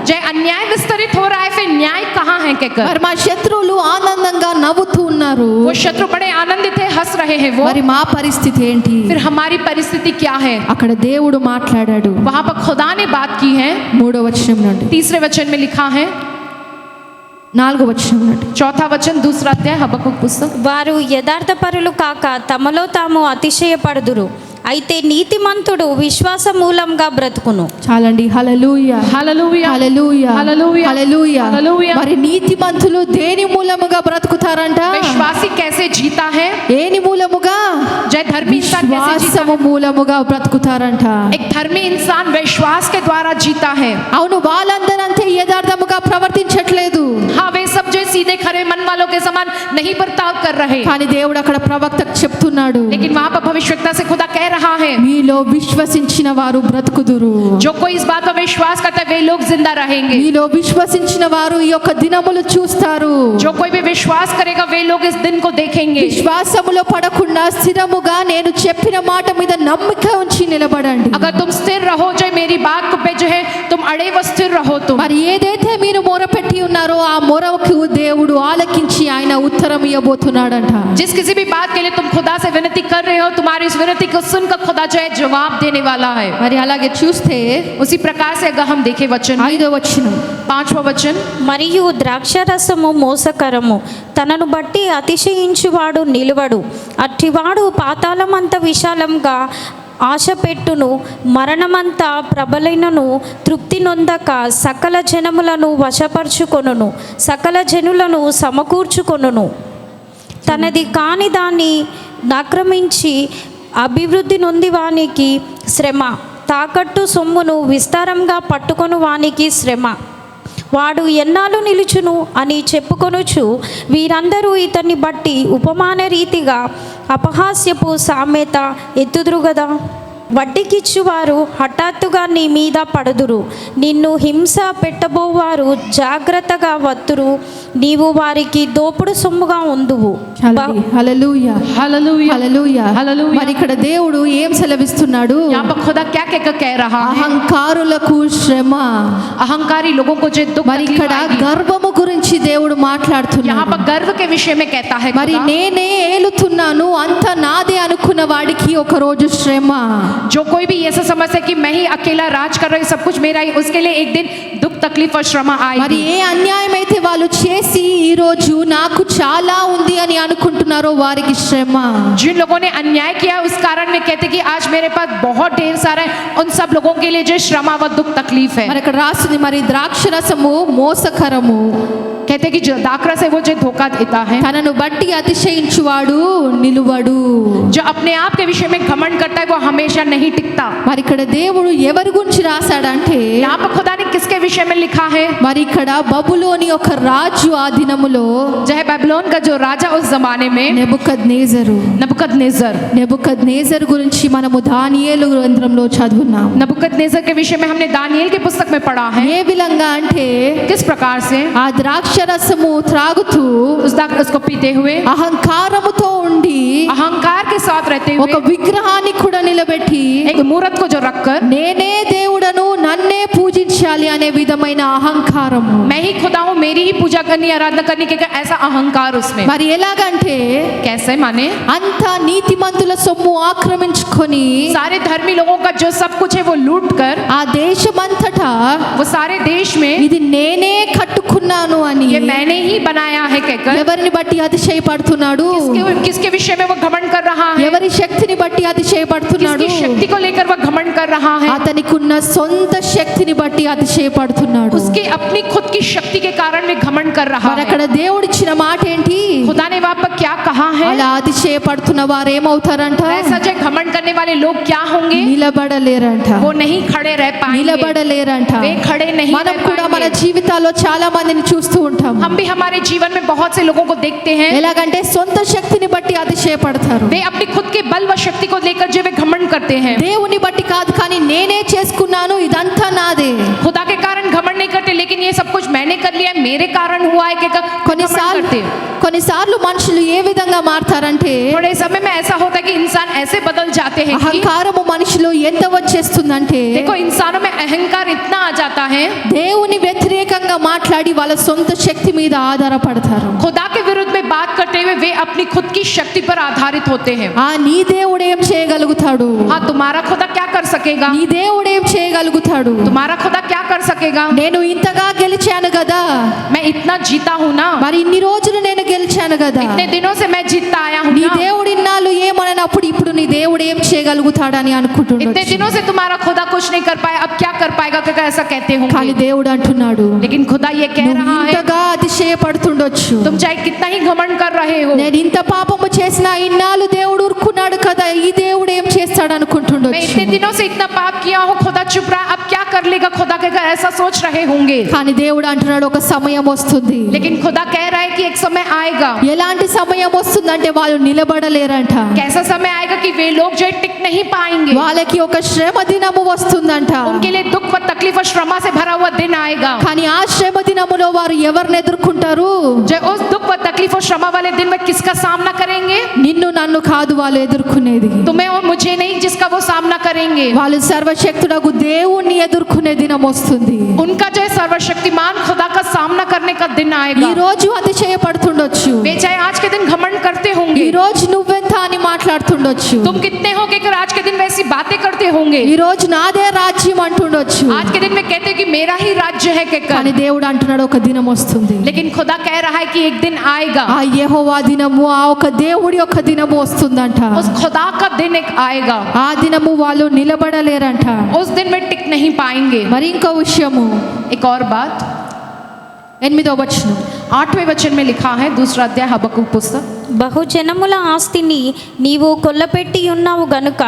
S2: जय अन्याय विस्तरित हो रहा है, फिर न्याय कहाँ है कहकर?
S1: మరి మా శత్రువులు ఆనందంగా నవ్వుతూ ఉన్నారు,
S2: वो शत्रु बड़े आनंदित है, हंस रहे हैं वो।
S1: మరి మా పరిస్థితి ఏంటి?
S2: फिर हमारी परिस्थिति क्या है?
S1: అక్కడ దేవుడు మాట్లాడాడు.
S2: वहां पर खुदा ने बात की है।
S1: 3వ వచనం నుండి,
S2: तीसरे वचन में लिखा है,
S1: 4వ వచనం నుండి,
S2: चौथा वचन, दूसरा अध्याय हबक्कुक पुस्तक।
S4: వారు యథార్థపరులు కాక తమలో తాము అతిశయపడుదురు, అయితే నీతిమంతుడు విశ్వాస మూలంగా బ్రతుకును.
S1: చాలండి. హల్లెలూయా,
S2: हालेलुया,
S1: హల్లెలూయా,
S2: హల్లెలూయా,
S1: హల్లెలూయా.
S2: హల్లెలూయా.
S1: మరి నీతిమంతులు దేని మూలముగా బ్రతుకుతారంట?
S2: विश्वासी कैसे जीता है?
S1: దేని మూలముగా?
S2: जय धर्मी इंसान कैसे जीता
S1: విశ్వాసము మూలముగా బ్రతుకుతారంట.
S2: है? एक धर्मी इंसान विश्वास के द्वारा जीता है।
S1: అవును, వాళ్ళందరంతే యథార్థముగా ప్రవర్తించట్లేదు.
S2: हाँ, वे सब जो सीधे खरे मन वालों के समान नहीं बर्ताव कर रहे,
S1: కానీ దేవుడు అక్కడ ప్రవక్తకు చెప్తున్నాడు,
S2: लेकिन वहां पर भविष्यवक्ता से खुदा कह रहा है
S1: మీలో విశ్వసించిన వారు బ్రతుకుదురు.
S2: जो कोई इस बात पर विश्वास करता है वे लोग जिंदा रहेंगे,
S1: మీలో విశ్వసించిన వారు ఈ యొక్క దినములు చూస్తారు.
S2: जो कोई भी विश्वास करेगा वे लोग इस दिन को देखेंगे।
S1: విశ్వాసములో పడకుండా స్థిరముగా నేను చెప్పిన మాట మీద నమ్మిక ఉంచి నిలబడండి.
S2: अगर तुम स्थिर रहो, जो मेरी बात पे जो है तुम अड़े व स्थिर रहो तुम,
S1: మరి ఏదైతే మీరు మొరపెట్టి ఉన్నారో ఆ మొరకు దేవుడు ఆలకించి ఆయన ఉత్తరం ఇవ్వబోతున్నాడంట.
S2: जिस किसी भी बात के लिए तुम खुदा से विनती कर रहे हो, तुम्हारी इस विनती को सुनकर खुदा जो है जवाब देने वाला है।
S1: మరి అలాగే చూస్తే
S2: उसी प्रकार से अगर हम देखें वचन
S1: 5వ వచనం,
S2: 5वां वचन,
S4: మరియు ద్రాక్షరసము మోసకరము, తనను బట్టి అతిశయించువాడు నిలువడు, అట్టివాడు పాతాళమంత విశాలంగా ఆశ పెట్టును, మరణమంతా ప్రబలైనను తృప్తి నొందక సకల జనములను వశపరుచుకొనును, సకల జనులను సమకూర్చుకొనును, తనది కాని దాన్ని ఆక్రమించి అభివృద్ధి నొంది వానికి శ్రమ, తాకట్టు సొమ్మును విస్తారంగా పట్టుకొను వానికి శ్రమ, వాడు ఎన్నాళ్ళు నిలుచును అని చెప్పుకొనుచు వీరందరూ ఇతన్ని బట్టి ఉపమాన రీతిగా అపహాస్యపు సామెత ఎత్తుదురు గదా. వడ్డీకిచ్చువారు హఠాత్తుగా నీ మీద పడుదురు, నిన్ను హింస పెట్టబోవారు జాగ్రత్తగా వత్తురు, నీవు వారికి దోపుడు సొమ్ముగా ఉందువు.
S1: హల్లెలూయా
S2: हालेलुया
S1: హల్లెలూయా.
S2: హల్లెలూయా.
S1: మరి ఇక్కడ దేవుడు ఏం సెలవిస్తున్నాడు?
S2: यहाँ पर खुदा क्या कहकर कह रहा है?
S1: అహంకారులకు శ్రమ.
S2: अहंकारी लोगों को जो दुख
S1: మరి
S2: तकलीफ
S1: ఇక్కడ
S2: आएगी।
S1: గర్వము గురించి దేవుడు
S2: यहाँ
S1: మాట్లాడుతున్నాడు.
S2: पर गर्व के विषय में कहता है
S1: మరి
S2: खुदा,
S1: నేనే ఏలుతున్నాను అంత నాదే అనుకున్న వాడికి ఒక రోజు శ్రమ.
S2: जो कोई भी ऐसा समझता है कि मैं ही अकेला राज कर रहा हूँ, सब कुछ मेरा ही, उसके लिए एक दिन दुख तकलीफ और श्रम
S1: మరి
S2: आएगी।
S1: ఏ అన్యాయం అయితే వాళ్ళు చేసి ఈ రోజు నాకు చాలా ఉంది అని అనుకుంటున్నారో వారికి శ్రమ.
S2: जिन लोगों ने अन्याय किया उस कारण में कहते कि आज मेरे पास बहुत ढेर सारा है, उन सब लोगों के लिए जो श्रम व दुख तकलीफ है।
S1: మరి ఇక్కడ రాస్తుంది, మరి ద్రాక్షరసము మోసకరము,
S2: कहते कि जो दाखरा से वो जो धोखा देता है,
S1: తనను బట్టి అతిశయించువాడు నిలువడు.
S2: जो अपने आप के विषय में घमंड करता है वो हमेशा नहीं टिकता।
S1: మరి ఇక్కడ దేవుడు ఎవరి గురించి రాశాడంటే,
S2: यहाँ पर खुदा ने किसके विषय में लिखा है?
S1: మరి ఇక్కడ బబులోని ఒక రాజు ఆ దినములో
S2: जो है बेबीलोन का जो राजा उस जमाने में
S1: నెబుకద్నేజరు. నెబుకద్నేజర్ గురించి మనము దానియేలు గ్రంథంలో చదువున్నాం.
S2: नबूकदनेस्सर के विषय में हमने दानिయేल की पुस्तक में पढ़ा है।
S1: ఏ విధంగా అంటే
S2: किस प्रकार से
S1: ఆ ద్రాక్షరసము త్రాగుతూ
S2: उसको पीते हुए,
S1: అహంకారముతో ఉండి
S2: अहंकार के साथ रहते
S1: ఒక
S2: हुए,
S1: విగ్రహాన్ని కూడా నిలబెట్టి
S2: एक मूर्त को जो रखकर
S1: నేనే దేవుడను నన్నే పూజించాలి అనే విధమైన అహంకారము.
S2: मैं ही खुदा हूँ, मेरी ही पूजा करनी, आराधना करनी के ऐसा अहंकार उसमें।
S1: మరి ఎలాగంటే
S2: कैसे माने?
S1: అంత నీతిమంతుల సొమ్ము ఆక్రమించుకొని
S2: सारे धर्मी लोगों का जो सब कुछ है वो लूट कर
S1: ఆ దేశమంతటా
S2: वो सारे देश में
S1: ఇది నేనే కట్టుకున్నాను అని
S2: ये मैंने ही बनाया है कहकर
S1: ఎవరిని బట్టి అతిశయపడుతున్నాడు?
S2: किसके विषय में वो घमंड कर रहा है?
S1: ఎవరి శక్తిని బట్టి అతిశయపడుతున్నాడు?
S2: किसकी शक्ति को लेकर वो घमंड कर रहा है?
S1: అతనికి ఉన్న సొంత శక్తిని బట్టి అతిశయపడుతున్నాడు.
S2: उसकी अपनी खुद की शक्ति के कारण में घमंड कर रहा
S1: మరి
S2: है।
S1: అక్కడ దేవుడిచ్చిన మాట ఏంటి?
S2: खुदा ने वहां पर क्या कहा है?
S1: అలా అతిశయపడుతున్న వారు ఏమవుతారంట?
S2: ऐसा जो घमंड करने वाले लोग क्या होंगे?
S1: నిలబడలేరంట.
S2: वो नहीं खड़े रह पाएंगे,
S1: నిలబడలేరంట.
S2: वे खड़े नहीं
S1: మనం
S2: रह
S1: కూడా మన
S2: पाएंगे।
S1: జీవితాల్లో చాలా మందిని చూస్తూ ఉంటాం.
S2: हम भी हमारे जीवन में बहुत से लोगों को देखते हैं,
S1: ఎలాగంటే సొంత శక్తిని బట్టి అతిశయపడతారు.
S2: वे अपनी खुद के बल व शक्ति को लेकर जो वे घमंड करते हैं।
S1: దేవుని బట్టి కాదు, కానీ నేనే చేసుకున్నాను, ఇదంతా నాదే.
S2: खुदा के कारण घमंड नहीं करते, लेकिन ये सब कुछ मैंने कर लिया, मेरे कारण हुआ है कि घमंड करते।
S1: కొన్నిసార్లు మనుషులు ఏ విధంగా మారుతారంటే,
S2: थोड़े समय में ऐसा होता है कि इंसान ऐसे बदल जाते हैं कि
S1: అహంకారము మనిషిలో ఎంత వచ్చేస్తుందంటే,
S2: देखो इंसानों में अहंकार इतना आ जाता है,
S1: దేవుని వ్యతిరేకంగా మాట్లాడి వాళ్ళ సొంత శక్తి మీద ఆధారపడతారు.
S2: खुदा के विरुद्ध में बात करते हुए वे अपनी खुद की शक्ति पर आधारित होते हैं।
S1: ఆ నీ దేవుడు ఏం చేయగలుగుతాడు?
S2: हाँ, तुम्हारा खुदा क्या कर सकेगा?
S1: నీ దేవుడు ఏం చేయగలుగుతాడు?
S2: तुम्हारा खुदा क्या कर सकेगा?
S1: నేను ఇంతగా గెలిచాను కదా,
S2: मैं इतना जीता हूँ ना,
S1: మరి ఇన్ని రోజులు నేను గెలిచాను కదా,
S2: इतने दिनों से मैं जीतता आया हूँ
S1: నీ
S2: ना,
S1: దేవుడు ఇన్నాళ్ళు ఏమనప్పుడు ఇప్పుడు నీ దేవుడు ఏం చేయగలుగుతాడని
S2: इतने
S1: అనుకుంటున్నాడు.
S2: दिनों से तुम्हारा खुदा कुछ नहीं कर पाया, अब क्या कर पाएगा क्या ऐसा कहते
S1: కానీ
S2: होंगे।
S1: దేవుడు అంటున్నాడు,
S2: लेकिन खुदा ये कह
S1: నువ్వు
S2: रहा है,
S1: ఇంతగా అతిశయపడుతుండొచ్చు,
S2: तुम चाहे कितना ही घमंड कर रहे हो,
S1: నేను ఇంత పాపము చేసినా ఇన్నాళ్ళు దేవుడు ఊరుకున్నాడు కదా, ఈ దేవుడు ఏం చేస్తాడు
S2: मैं
S1: అనుకుంటుండొచ్చు.
S2: इतने दिनों से इतना पाप किया हूँ, खुदा चुप रहा, अब क्या कर लेगा खुदा, के ऐसा सोच रहे होंगे।
S1: కానీ దేవుడు అంటున్నాడు, ఒక సమయం వస్తుంది,
S2: लेकिन खुदा कह रहा है कि एक समय आएगा,
S1: ఎలాంటి సమయం వస్తుందంటే వాళ్ళు నిలబడలేరంట.
S2: कैसा समय आएगा कि वे लोग जो है टिक नहीं पाएंगे,
S1: వాళ్ళకి ఒక శ్రమ దినము వస్తుందంట.
S2: उनके लिए दुख व तकलीफ और श्रमा से भरा हुआ दिन आएगा।
S1: కానీ ఆ శ్రమ దినములో వారు ఎవరిని ఎదుర్కొంటారు?
S2: जो उस दुख व तकलीफ और श्रमा वाले दिन में किसका सामना करेंगे?
S1: నిన్ను నన్ను కాదు వాళ్ళు ఎదుర్కొనేది.
S2: तुम्हें और मुझे नहीं, जिसका वो सामना करेंगे।
S1: వాళ్ళు సర్వశక్తుడగు దేవుణ్ణి ఎదుర్కొనే దినం వస్తుంది.
S2: उनका जो है सर्वशक्तिमान खुदा का सामना करने का दिन
S1: ఈ
S2: आएगा।
S1: రోజు అతిశయపడుతుండొచ్చు,
S2: वे चाहे आज के दिन घमंड करते
S1: ఈ
S2: होंगे,
S1: రోజు నువ్వెంత అని మాట్లాడుతుండొచ్చు,
S2: तुम कितने होगे कि आज के दिन वैसी बातें करते होंगे,
S1: ఈ రోజు నాదే రాజ్యం అంటుండొచ్చు.
S2: आज के दिन में कहते हैं कि मेरा ही राज्य है कहकर,
S1: కానీ దేవుడు అంటున్నాడు ఒక దినం వస్తుంది.
S2: लेकिन खुदा कह रहा है कि एक दिन आएगा,
S1: ఆ యెహోవా దినము, ఆ ఒక దేవుడి యొక్క దినము వస్తుందంట.
S2: उस खुदा का दिन एक आएगा,
S1: ఆ దినము వాళ్ళు నిలబడలేరంట.
S2: उस दिन में टिक नहीं पाएंगे।
S1: మరి ఇంకో విషయము,
S2: एक और बात
S1: 8వ వచనం,
S2: 8वें वचन में लिखा है, दूसरा अध्याय हबक्कुक पुस्तक,
S4: బహుజనముల ఆస్తిని నీవు కొల్లపెట్టి ఉన్నావు గనుక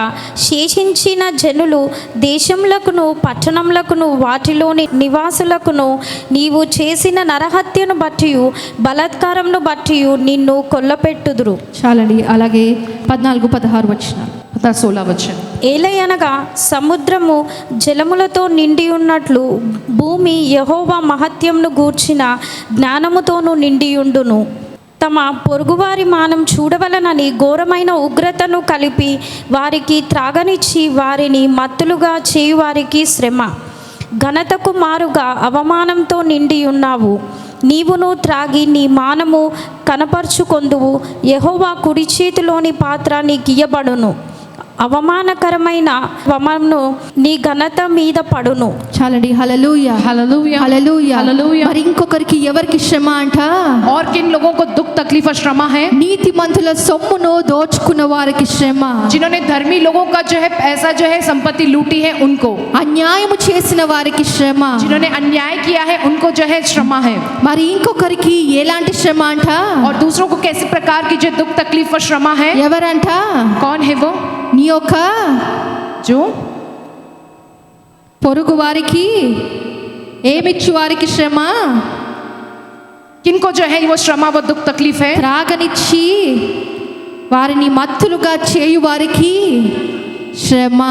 S4: శేషించిన జనులు దేశములకును పట్టణములకును వాటిలోని నివాసులకును నీవు చేసిన నరహత్యను బట్టి బలాత్కారమును బట్టి నిన్ను కొల్లపెట్టుదురు.
S1: చాలండి. అలాగే 14-16 వచనాలు.
S2: 16 वचन,
S4: ఏలయనగా సముద్రము జలములతో నిండి ఉన్నట్లు భూమి యెహోవా మహత్యమును గూర్చిన జ్ఞానముతోను నిండియుండును. తమ పొరుగువారి మానం చూడవలనని ఘోరమైన ఉగ్రతను కలిపి వారికి త్రాగనిచ్చి వారిని మత్తులుగా చేయువారికి శ్రమ, ఘనతకు మారుగా అవమానంతో నిండి ఉన్నావు. నీవును త్రాగి నీ మానము కనపరుచుకొందువు. యెహోవా కుడి చేతిలోని పాత్ర నీకియ్యబడును. అవమానకరమైన వమను నీ ఘనత మీద పడును.
S1: చాలండి. హల్లెలూయా,
S2: हालेलुया,
S1: హల్లెలూయా.
S2: హల్లెలూయా.
S1: మరి ఇంకొకరికి ఎవరికి శ్రమ అంట?
S2: और किन लोगों को दुख तकलीफ और श्रमा है?
S1: నీతిమంతుల సొమ్మును దోచుకున్న వారికి శ్రమ.
S2: जिन्होंने धर्मी लोगों का जो है पैसा जो है संपत्ति लूटी है उनको,
S1: అన్యాయము చేసిన వారికి శ్రమ.
S2: जिन्होंने अन्याय किया है उनको जो है श्रमा है।
S1: మరి ఇంకొకరికి ఎలాంటి శ్రమ అంట?
S2: और दूसरों को कैसे प्रकार की जो दुख तकलीफ और श्रमा है?
S1: ఎవరంట?
S2: कौन है वो?
S1: నీ యొక్క
S2: जो
S1: పొరుగు వారికి ఏమిచ్చు వారికి శ్రమ,
S2: किनको जो है वो श्रमा व दुख तकलीफ है?
S1: త్రాగనిచ్చి వారిని మత్తులుగా చేయు వారికి శ్రమ.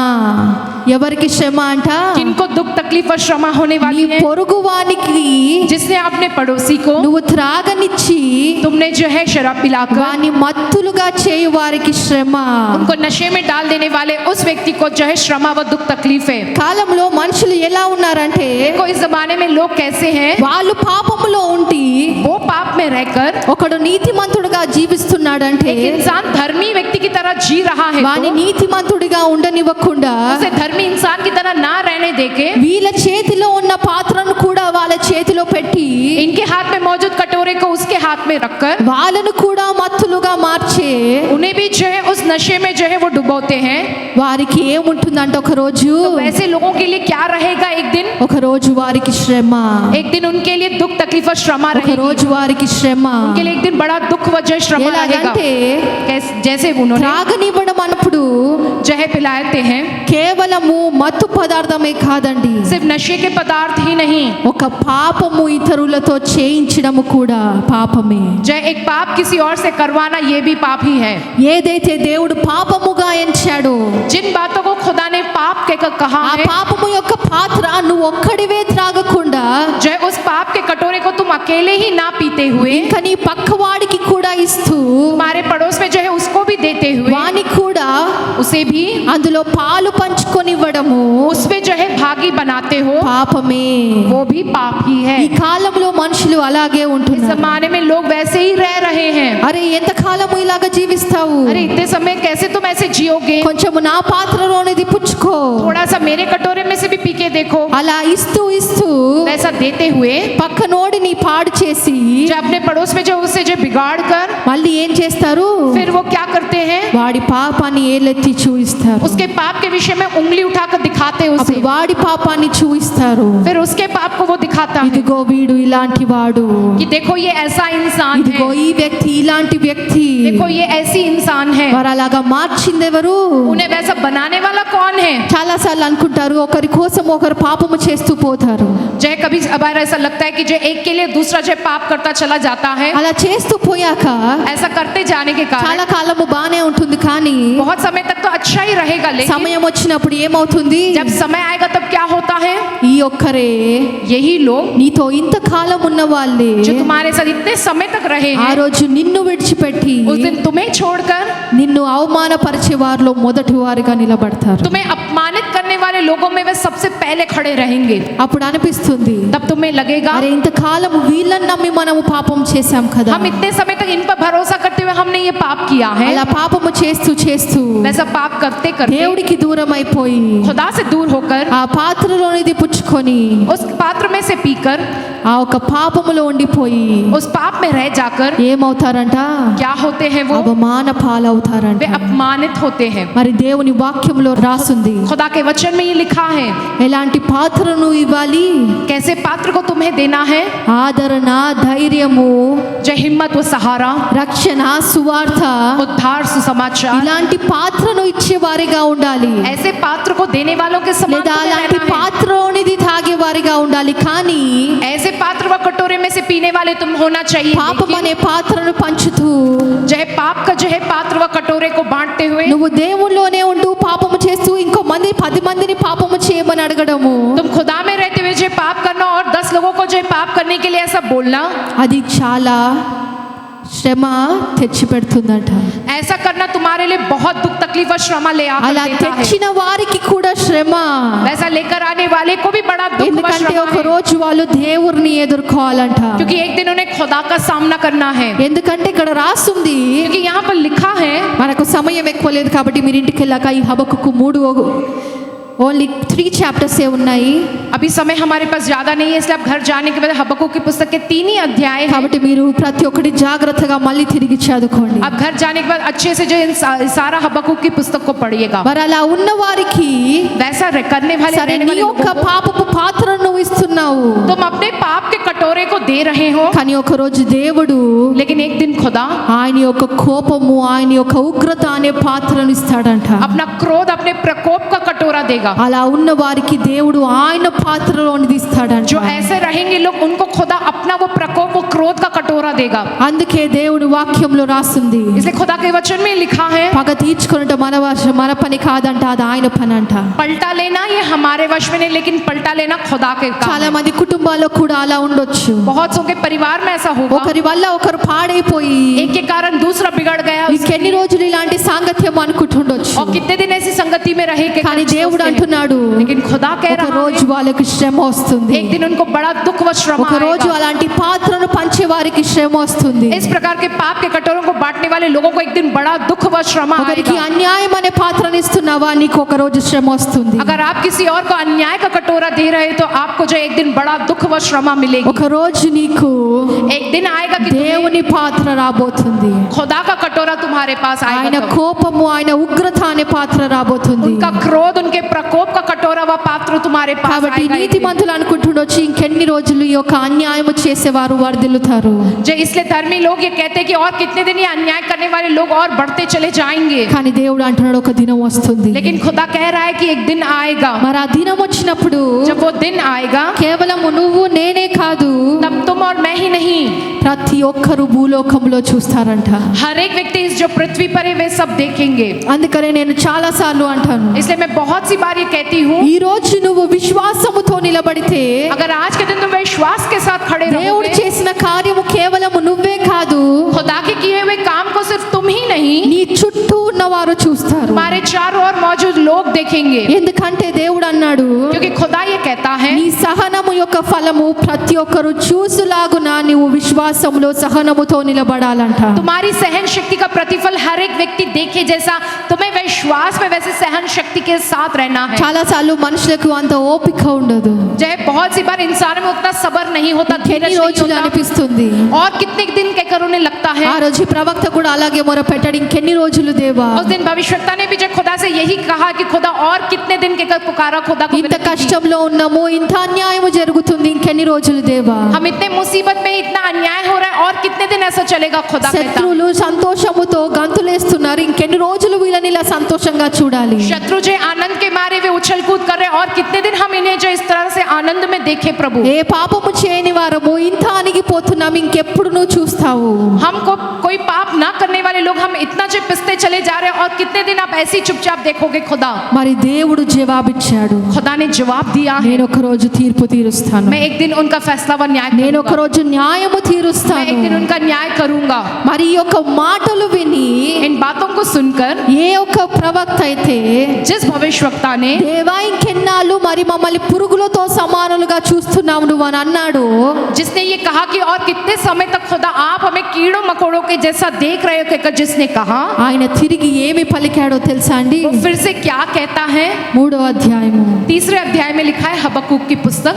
S1: ఎవరికి శ్రమ అంట?
S2: किनको दुख तकलीफ और श्रमा होने
S1: నీ
S2: वाली है?
S1: పొరుగు వానికి
S2: जिसने अपने पड़ोसी को
S1: నువ్వు త్రాగనిచ్చి
S2: तुमने जो है शराब पिलाकर
S1: వాని మత్తులుగా చేయు వారికి శ్రమ.
S2: उनको नशे में डाल देने वाले उस व्यक्ति को जो है श्रमा व दुख तकलीफ है।
S1: కాలంలో మనుషులు ఎలా ఉన్నారంటే,
S2: देखो इस जमाने में लोग कैसे हैं,
S1: వాళ్ళు పాపములో ఉండి
S2: वो पाप में रहकर
S1: ఒకడు నీతిమంతుడుగా జీవిస్తున్నాడంటే
S2: एक इंसान धर्मी व्यक्ति की तरह जी रहा है,
S1: వాని
S2: तो
S1: నీతిమంతుడిగా ఉండనివ్వకుండా
S2: उसे धर्मी इंसान की तरह ना रहने देके
S1: వీళ్ళ చేతిలో ఉన్న పాత్రను కూడా వాళ్ళ చేతిలో పెట్టి
S2: इनके हाथ में मौजूद कटोरे को उसके हाथ में रखकर
S1: వాళ్ళను కూడా మత్తులుగా మార్చే
S2: उन्हें भी जो है उस नशे में जो है वो डुबोते हैं।
S1: వారికి ఏముంటుందంటే ఒక రోజు
S2: तो वैसे लोगों के लिए क्या रहेगा?
S1: ఒక రోజు వారికి శ్రమ,
S2: एक दिन उनके लिए दुख तकलीफ और श्रमा
S1: ఒక
S2: रहेगी,
S1: రోజు వారికి శ్రమ.
S2: उनके लिए एक दिन बड़ा दुख व जो है श्रमा रहेगा।
S1: ఎలాగంటే
S2: जैसे उन्होंने
S1: త్రాగనివ్వడం అన్నప్పుడు
S2: जो है पिलाते हैं,
S1: కేవలము మత్తు పదార్థమే కాదండి,
S2: सिर्फ नशे के पदार्थ ही नहीं,
S1: ఒక పాపము ఇతరులతో చేయించడము కూడా పాపమే.
S2: जो एक पाप किसी और से करवाना ये भी पाप ही है।
S1: ఏదైతే దేవుడు పాపముగా ఎంచాడో
S2: जिन बातों को खुदा ने पाप कहकर कहा
S1: ఆ
S2: है,
S1: పాపము యొక్క పాత్ర నువ్వు ఒక్కడివే త్రాగకుండా
S2: जो है उस पाप के कटोरे को तुम अकेले ही ना पीते हुए
S1: ఇంకా నీ పక్కవాడికి కూడా ఇస్తూ
S2: तुम्हारे पड़ोस में जो है उसको भी देते हुए
S1: వానికి కూడా
S2: उसे भी
S1: అందులో పాలు పంచుకొనివ్వడము
S2: उसमें जो है भागी बनाते हो,
S1: పాపమే.
S2: वो भी पाप ही है।
S1: ఈ కాలంలో మనుషులు అలాగే
S2: इस
S1: ఉంటున్నారు.
S2: जमाने में लोग वैसे ही रह रहे हैं।
S1: అరే ఎంత కాలము ఇలాగ జీవిస్తావు?
S2: अरे इतने समय कैसे तुम ऐसे जियोगे?
S1: కొంచెము నా పాత్రలోనిది పుచ్చుకో.
S2: थोड़ा सा मेरे कटोरे में से भी पी के देखो।
S1: అలా ఇస్తూ ఇస్తూ
S2: वैसा देते हुए
S1: పక్కనోడిని పాడు చేసి
S2: जो अपने पड़ोस में जो उसे जो बिगाड़ कर
S1: మళ్ళీ ఏం చేస్తారు?
S2: फिर वो क्या करते हैं?
S1: వాడి పాపాన్ని ఏలెత్తి చూయిస్తారు.
S2: उसके पाप के विषय में उंगली उठाकर दिखाते उसे,
S1: అప్పుడు వాడి పాపాన్ని చూయిస్తారు.
S2: फिर उसके पाप को वो दिखाता है
S1: ఇదిగో వీడు ఇలాంటి వాడు,
S2: कि देखो ये ऐसा इंसान
S1: ఇదిగో
S2: है,
S1: ఈ వ్యక్తి ఇలాంటి వ్యక్తి.
S2: देखो ये ऐसी इंसान है।
S1: వారు అలాగా మార్చింది ఎవరు?
S2: उन्हें वैसा बनाने वाला कौन है?
S1: చాలా సార్లు అనుకుంటారు ఒకరి కోసం ఒకరు పాపము చేస్తూ పోతారు.
S2: जो है कभी कभार ऐसा लगता है कि जो एक के लिए दूसरा जो है पाप करता चला जाता है,
S1: అలా చేస్తూ పోయాక
S2: ऐसा करते जाने के कारण
S1: చాలా కాలము బానే ఉంటుంది, కానీ
S2: बहुत समय तक तो अच्छा ही रहेगा, लेकिन
S1: సమయం వచ్చినప్పుడు ఏమవుతుంది?
S2: जब समय आएगा तब क्या होता है,
S1: ఈ ఒక్కరే
S2: यही लोग
S1: నీతో ఇంతకాలం ఉన్న వాళ్ళే
S2: जो तुम्हारे साथ इतने समय तक रहे
S1: ఆ
S2: हैं,
S1: రోజు నిన్ను విడిచిపెట్టి
S2: उस दिन तुम्हें छोड़कर
S1: నిన్ను అవమానపరిచే వారిలో మొదటి వారిగా నిలబడతారు.
S2: तुम्हें अपमानित करने वाले लोगों में वे सबसे पहले खड़े रहेंगे।
S1: అప్పుడు అనిపిస్తుంది,
S2: तब तुम्हें लगेगा
S1: అరే ఇంతకాలం వీళ్ళని నమ్మి మనము పాపం చేశాం కదా,
S2: हम इतने समय तक इन पर भरोसा करते हुए हमने ये पाप किया है।
S1: అలా పాపము చేస్తూ చేస్తూ
S2: वैसा पाप करते करते
S1: దేవుడికి దూరం అయిపోయి
S2: खुदा से दूर होकर
S1: ఆ పాత్రలోనిది పుచ్చుకొని
S2: उस पात्र में से पीकर
S1: ఆ ఒక పాపములో ఉండిపోయి
S2: उस पाप में रह जाकर
S1: ఏమవుతారంట?
S2: क्या होते हैं वो
S1: అవమాన పాలవుతారంట.
S2: वे अपमानित होते हैं।
S1: మరి దేవుని వాక్యంలో రాసుంది,
S2: खुदा के वचन में ये लिखा है
S1: ఎలాంటి పాత్రను ఇవ్వాలి?
S2: कैसे पात्र को तुम्हें देना है,
S1: ఆదరణ, ధైర్యము,
S2: जो हिम्मत व सहारा,
S1: రక్షణ, సువార్త,
S2: उद्धार, सुसमाचार,
S1: ఇలాంటి పాత్రను ఇచ్చే వారిగా ఉండాలి.
S2: ऐसे पात्र को देने वालों के समान
S1: లేదా
S2: तुम्हें
S1: అలాంటి
S2: रहना है।
S1: పాత్రలోనిది తాగే వారిగా ఉండాలి. కానీ
S2: ऐसे पात्र व कटोरे में से पीने वाले तुम होना चाहिए,
S1: పాపం
S2: लेकिन
S1: అనే పాత్రను పంచుతూ
S2: जो है पाप का जो है पात्र व कटोरे को बांटते हुए
S1: నువ్వు దేవుల్లోనే ఉంటూ పాపము చేస్తూ ఇంకో 10 మందిని పాపము చేయమని అడగడము,
S2: तुम खुदा में रहते हुए जो पाप करना और 10 लोगों को जो है पाप करने के लिए ऐसा बोलना,
S1: అది చాలా శ్రమ తెచ్చి పెడుతుందంట.
S2: ऐसा करना तुम्हारे लिए बहुत दुख तकलीफ और श्रम ले
S1: అలా
S2: आकर देता है।
S1: తెచ్చిన వారికి కూడా శ్రమ,
S2: वैसा लेकर आने वाले को भी बड़ा दुख व
S1: ఎందుకంటే
S2: श्रम
S1: ఒక
S2: है,
S1: రోజు వాళ్ళు దేవుడిని ఎదుర్కోవాలంట.
S2: क्योंकि एक दिन उन्हें खुदा का सामना करना है।
S1: ఎందుకంటే ఇక్కడ రాస్తుంది,
S2: क्योंकि यहाँ पर लिखा है,
S1: మనకు సమయం ఎక్కువ లేదు కాబట్టి మీరు ఇంటికి వెళ్ళాక ఈ హబక్కుకు 3 ఓన్లీ 3 చాప్టర్స్ ఉన్నాయి
S2: अभी समय हमारे पास ज्यादा नहीं है, इसलिए आप घर जाने के बाद हबक्कुक की पुस्तक के 3 ही अध्याय हैं।
S1: కాబట్టి మీరు ప్రతి ఒక్కటి జాగ్రత్తగా మళ్ళీ తిరిగి చదువుకోండి.
S2: आप घर जाने के बाद अच्छे से जो इन सारा हबक्कुक की पुस्तक को पढ़िएगा।
S1: మరి అలా ఉన్న వారికి
S2: वैसा करने वाले
S1: సరే
S2: रहने
S1: నీ
S2: वाले
S1: యొక్క
S2: लोगों को
S1: పాపపు పాత్రను నువ్వు ఇస్తున్నావు,
S2: तुम अपने पाप के कटोरे को दे रहे हो,
S1: కానీ ఒక రోజు దేవుడు
S2: लेकिन एक दिन खुदा
S1: ఆయన యొక్క కోపము, ఆయన యొక్క ఉగ్రత అనే పాత్రను ఇస్తాడంట.
S2: अपना क्रोध, अपने प्रकोप का कटोरा देगा।
S1: అలా ఉన్న వారికి దేవుడు ఆయన పాత్రలోనిది ఇస్తాడంట.
S2: जो ऐसे रहेंगे लोग, उनको खुदा अपना वो प्रकोप, वो क्रोध का कटोरा देगा।
S1: అందుకే దేవుడు వాక్యంలో రాస్తుంది,
S2: इसलिए खुदा के वचन में लिखा है,
S1: పగ తీర్చుకున్నట మన పని కాదంట, అది ఆయన పని అంట.
S2: पलटा लेना ये हमारे वश में नहीं, लेकिन पलटा लेना खुदा के काम
S1: చాలా
S2: है।
S1: మంది కుటుంబాల్లో కూడా అలా ఉండొచ్చు.
S2: बहुत सौ के परिवार में ऐसा होगा,
S1: ఒకరి వల్ల ఒకరు పాడైపోయి
S2: एक के कारण दूसरा बिगड़ गया,
S1: ఇంకెన్ని రోజులు ఇలాంటి సాంగత్యం అనుకుంటుండొచ్చు.
S2: और कितने दिन ऐसी संगति में रहे के
S1: కానీ
S2: कुछ
S1: దేవుడు
S2: सोचते हैं।
S1: అంటున్నాడు,
S2: लेकिन खुदा कह
S1: ఒక
S2: रहा
S1: రోజు
S2: है,
S1: వాళ్ళకి శ్రమ వస్తుంది.
S2: एक दिन उनको बड़ा दुख व श्रम
S1: ఒక రోజు
S2: आएगा।
S1: అలాంటి పాత్రను పంచే వారికి శ్రమ వస్తుంది.
S2: इस प्रकार के पाप के कटोरों को बांटने वाले लोगों को एक दिन बड़ा दुख व श्रम
S1: ఒకరికి
S2: आएगा।
S1: అన్యాయం అనే పాత్రను ఇస్తున్నావా, నీకు ఒక రోజు శ్రమ వస్తుంది.
S2: अगर आप किसी और को अन्याय का कटोरा दे रहे तो आपको जो एक दिन बड़ा दुख व श्रम मिलेगी।
S1: ఒక రోజు నీకు
S2: एक दिन आएगा कि तुम्हें
S1: దేవుని పాత్ర రాబోతుంది.
S2: खुदा का कटोरा तुम्हारे पास
S1: ఆయన
S2: आएगा तब।
S1: కోపము, ఆయన ఉగ్రత అనే పాత్ర రాబోతుంది.
S2: उनका क्रोध, उनके प्रकोप का कटोरा व पात्र तुम्हारे पास
S1: కాబట్టి
S2: आएगा एक
S1: నీతి
S2: दिन।
S1: మంతులు అనుకుంటుండొచ్చు, ఇంకెన్ని రోజులు ఈ యొక్క అన్యాయము చేసేవారు వర్ధిల్లుతారు.
S2: जो इसलिए धर्मी लोग ये कहते हैं कि और कितने दिन ये अन्याय करने वाले लोग और बढ़ते चले जाएंगे,
S1: కానీ దేవుడు అంటున్నాడు ఒక దినం వస్తుంది.
S2: लेकिन खुदा कह रहा है कि एक दिन आएगा।
S1: మరి ఆ దినం వచ్చినప్పుడు
S2: जब वो दिन आएगा
S1: కేవలం నువ్వు నేనే కాదు,
S2: तब तुम और मैं ही नहीं,
S1: ప్రతి ఒక్కరు భూలోకంలో చూస్తారంట.
S2: हर एक व्यक्ति इस जो पृथ्वी पर है वे सब देखेंगे।
S1: అందుకనే నేను చాలా సార్లు అంటాను,
S2: इसलिए मैं बहुत सी बार ये कहती हूँ,
S1: ఈ రోజు నువ్వు విశ్వాసముతో నిలబడితే
S2: अगर आज के दिन तुम विश्वास के साथ खड़े
S1: దేవుడు
S2: रहोगे,
S1: చేసిన కార్యము కేవలం నువ్వే కాదు,
S2: खुदा के किए हुए काम को सिर्फ तुम ही नहीं,
S1: నీ చుట్టూ ఉన్నవారు చూస్తారు.
S2: तुम्हारे चारों ओर मौजूद लोग देखेंगे।
S1: ఎందుకంటే దేవుడు అన్నాడు,
S2: क्योंकि खुदा ये कहता है,
S1: నీ సహనము యొక్క ఫలము ప్రతి ఒక్కరు చూసులాగున నీవు విశ్వాసములో సహనముతో నిలబడాలంట.
S2: तुम्हारी सहन शक्ति का प्रतिफल हर एक व्यक्ति देखे, जैसा तुम्हें विश्वास में वैसे सहन शक्ति के साथ रहना है।
S1: చాలా సార్లు మనుషులకు అంత ఓపిక ఉండదు.
S2: जय बहुत सी बार इंसान में उतना सबर नहीं होता,
S1: ఎన్ని
S2: धीरज नहीं
S1: రోజులు
S2: होता,
S1: అనిపిస్తుంది,
S2: और कितने दिन के देखकर उन्हें लगता है।
S1: ఆ రోజు ఈ ప్రవక్త కూడా అలాగే మొర పెట్టాడు, ఇంకెన్ని రోజులు దేవా,
S2: उस दिन भविष्यवक्ता ने भी जब खुदा से यही कहा कि खुदा और कितने दिन के पुकारा खुदा को,
S1: ఇంత కష్టంలో ఉన్నాము, ఇంత అన్యాయం జరుగుతుంది, ఇంకెన్ని రోజులు దేవా,
S2: हम इतने मुसीबत में, इतना अन्याय हो रहा है, और कितने दिन ऐसा चलेगा खुदा कहता।
S1: శత్రువులు సంతోషముతో గంతులేస్తున్నారు, ఇంకెన్ని రోజులు వీళ్ళని ఇలా సంతోషంగా చూడాలి,
S2: शत्रु जो आनंद के मारे वे उछल कूद कर रहे हैं, और कितने दिन हम इन्हें जो इस तरह से आनंद में देखे प्रभु।
S1: ఏ పాపము చేయని వారము ఇంత అణిగిపోతున్నాం, ఇంకెప్పుడు నువ్వు చూస్తావు,
S2: हमको कोई पाप ना करने वाले लोग हम इतना जो पिसते चले जा रहे हैं, और कितने दिन आप ऐसे ही चुपचाप देखोगे खुदा।
S1: మరి దేవుడు జవాబిచ్చాడు,
S2: खुदा ने जवाब दिया है,
S1: నేను ఒక రోజు తీర్పు తీరుస్తాను,
S2: मैं एक दिन उनका फैसला व न्याय
S1: నేను ఒక
S2: करूंगा,
S1: రోజు న్యాయము
S2: मैं एक
S1: తీరుస్తాను.
S2: दिन उनका न्याय करूंगा।
S1: మరి ఈ యొక్క మాటలు విని
S2: इन बातों को सुनकर
S1: ఏ ఒక్క ప్రవక్త అయితే
S2: जिस भविष्यवक्ता ने
S1: దేవా ఇంకెన్నాళ్ళు మరి మమ్మల్ని పురుగులతో సమానులుగా చూస్తున్నావు నువ్వు అని అన్నాడు,
S2: जिसने ये कहा कि और कितने समय तक खुदा आप हमें कीड़ों मकोड़ों के जैसा देख रहे हो, कहकर जिसने कहा,
S1: ఆయన తిరిగి ఏమి పలికాడో తెలుసా అండి?
S2: वो फिर से क्या कहता है?
S1: 3వ అధ్యాయము,
S2: 3 अध्याय में लिखा है, हबक्कूक की पुस्तक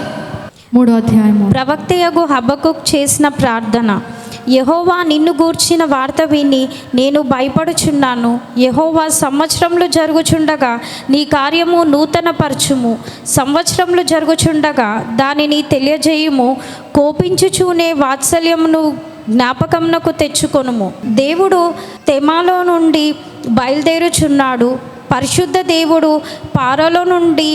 S1: 3వ అధ్యాయము.
S4: ప్రవక్తయగు హబక్కుక్ చేసిన ప్రార్థన. యెహోవా నిన్ను గూర్చిన వార్త విని నేను భయపడుచున్నాను. యెహోవా సంవత్సరములు జరుగుచుండగా నీ కార్యము నూతనపరచుము, సంవత్సరములు జరుగుచుండగా దానిని తెలియజేయుము, కోపించుచూనే వాత్సల్యమును జ్ఞాపకమునకు తెచ్చుకొనుము. దేవుడు తెమాలో నుండి బయలుదేరుచున్నాడు, పరిశుద్ధ దేవుడు పారలో నుండి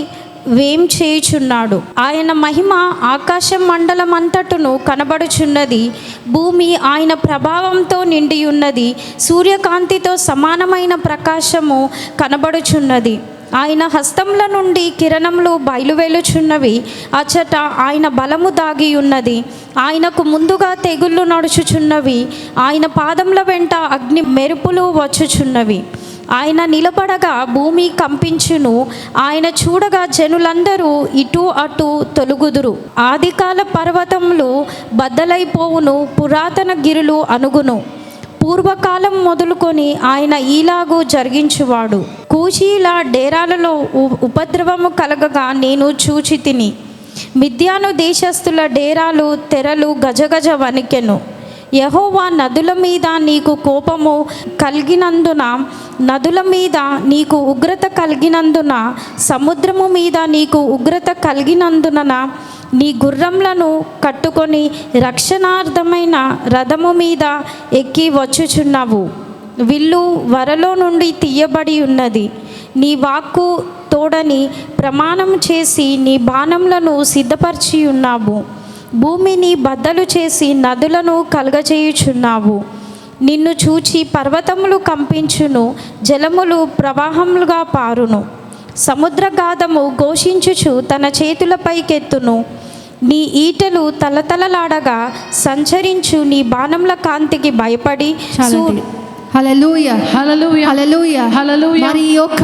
S4: వేం చేయుచున్నాడు. ఆయన మహిమ ఆకాశ మండలం అంతటును కనబడుచున్నది, భూమి ఆయన ప్రభావంతో నిండి ఉన్నది, సూర్యకాంతితో సమానమైన ప్రకాశము కనబడుచున్నది. ఆయన హస్తముల నుండి కిరణములు బయలువెలుచున్నవి, అచ్చట ఆయన బలము దాగి ఉన్నది. ఆయనకు ముందుగా తెగుళ్ళు నడుచుచున్నవి, ఆయన పాదముల వెంట అగ్ని మెరుపులు వచ్చుచున్నవి. ఆయన నిలబడగా భూమి కంపించును, ఆయన చూడగా జనులందరూ ఇటు అటు తొలుగుదురు. ఆదికాల పర్వతములు బద్దలైపోవును, పురాతన గిరులు అణుగును. పూర్వకాలం మొదలుకొని ఆయన ఈలాగు జరిగించువాడు. కూషీల డేరాలలో ఉపద్రవము కలగగా నేను చూచి తిని. మిద్యాను దేశస్థుల డేరాలు తెరలు గజగజ వణికెను. యెహోవా నదుల మీద నీకు కోపము కలిగినందున, నదుల మీద నీకు ఉగ్రత కలిగినందున, సముద్రము మీద నీకు ఉగ్రత కలిగినందున నీ గుర్రములను కట్టుకొని రక్షణార్థమైన రథము మీద ఎక్కి వచ్చుచున్నావు. విల్లు వరలో నుండి తీయబడి ఉన్నది. నీ వాక్కు తోడని ప్రమాణం చేసి నీ బాణములను సిద్ధపరిచి ఉన్నావు. భూమిని బద్దలు చేసి నదులను కలగజేయుచున్నావు. నిన్ను చూచి పర్వతములు కంపించును, జలములు ప్రవాహములుగా పారును. సముద్రగాధము ఘోషించుచు తన చేతులపైకెత్తును. నీ ఈటలు తలతలలాడగా సంచరించు నీ బాణముల కాంతికి భయపడి
S1: హల్లెలూయా,
S2: हालेलुया,
S1: హల్లెలూయా,
S2: हालेलुया।
S1: మరి ఈ యొక్క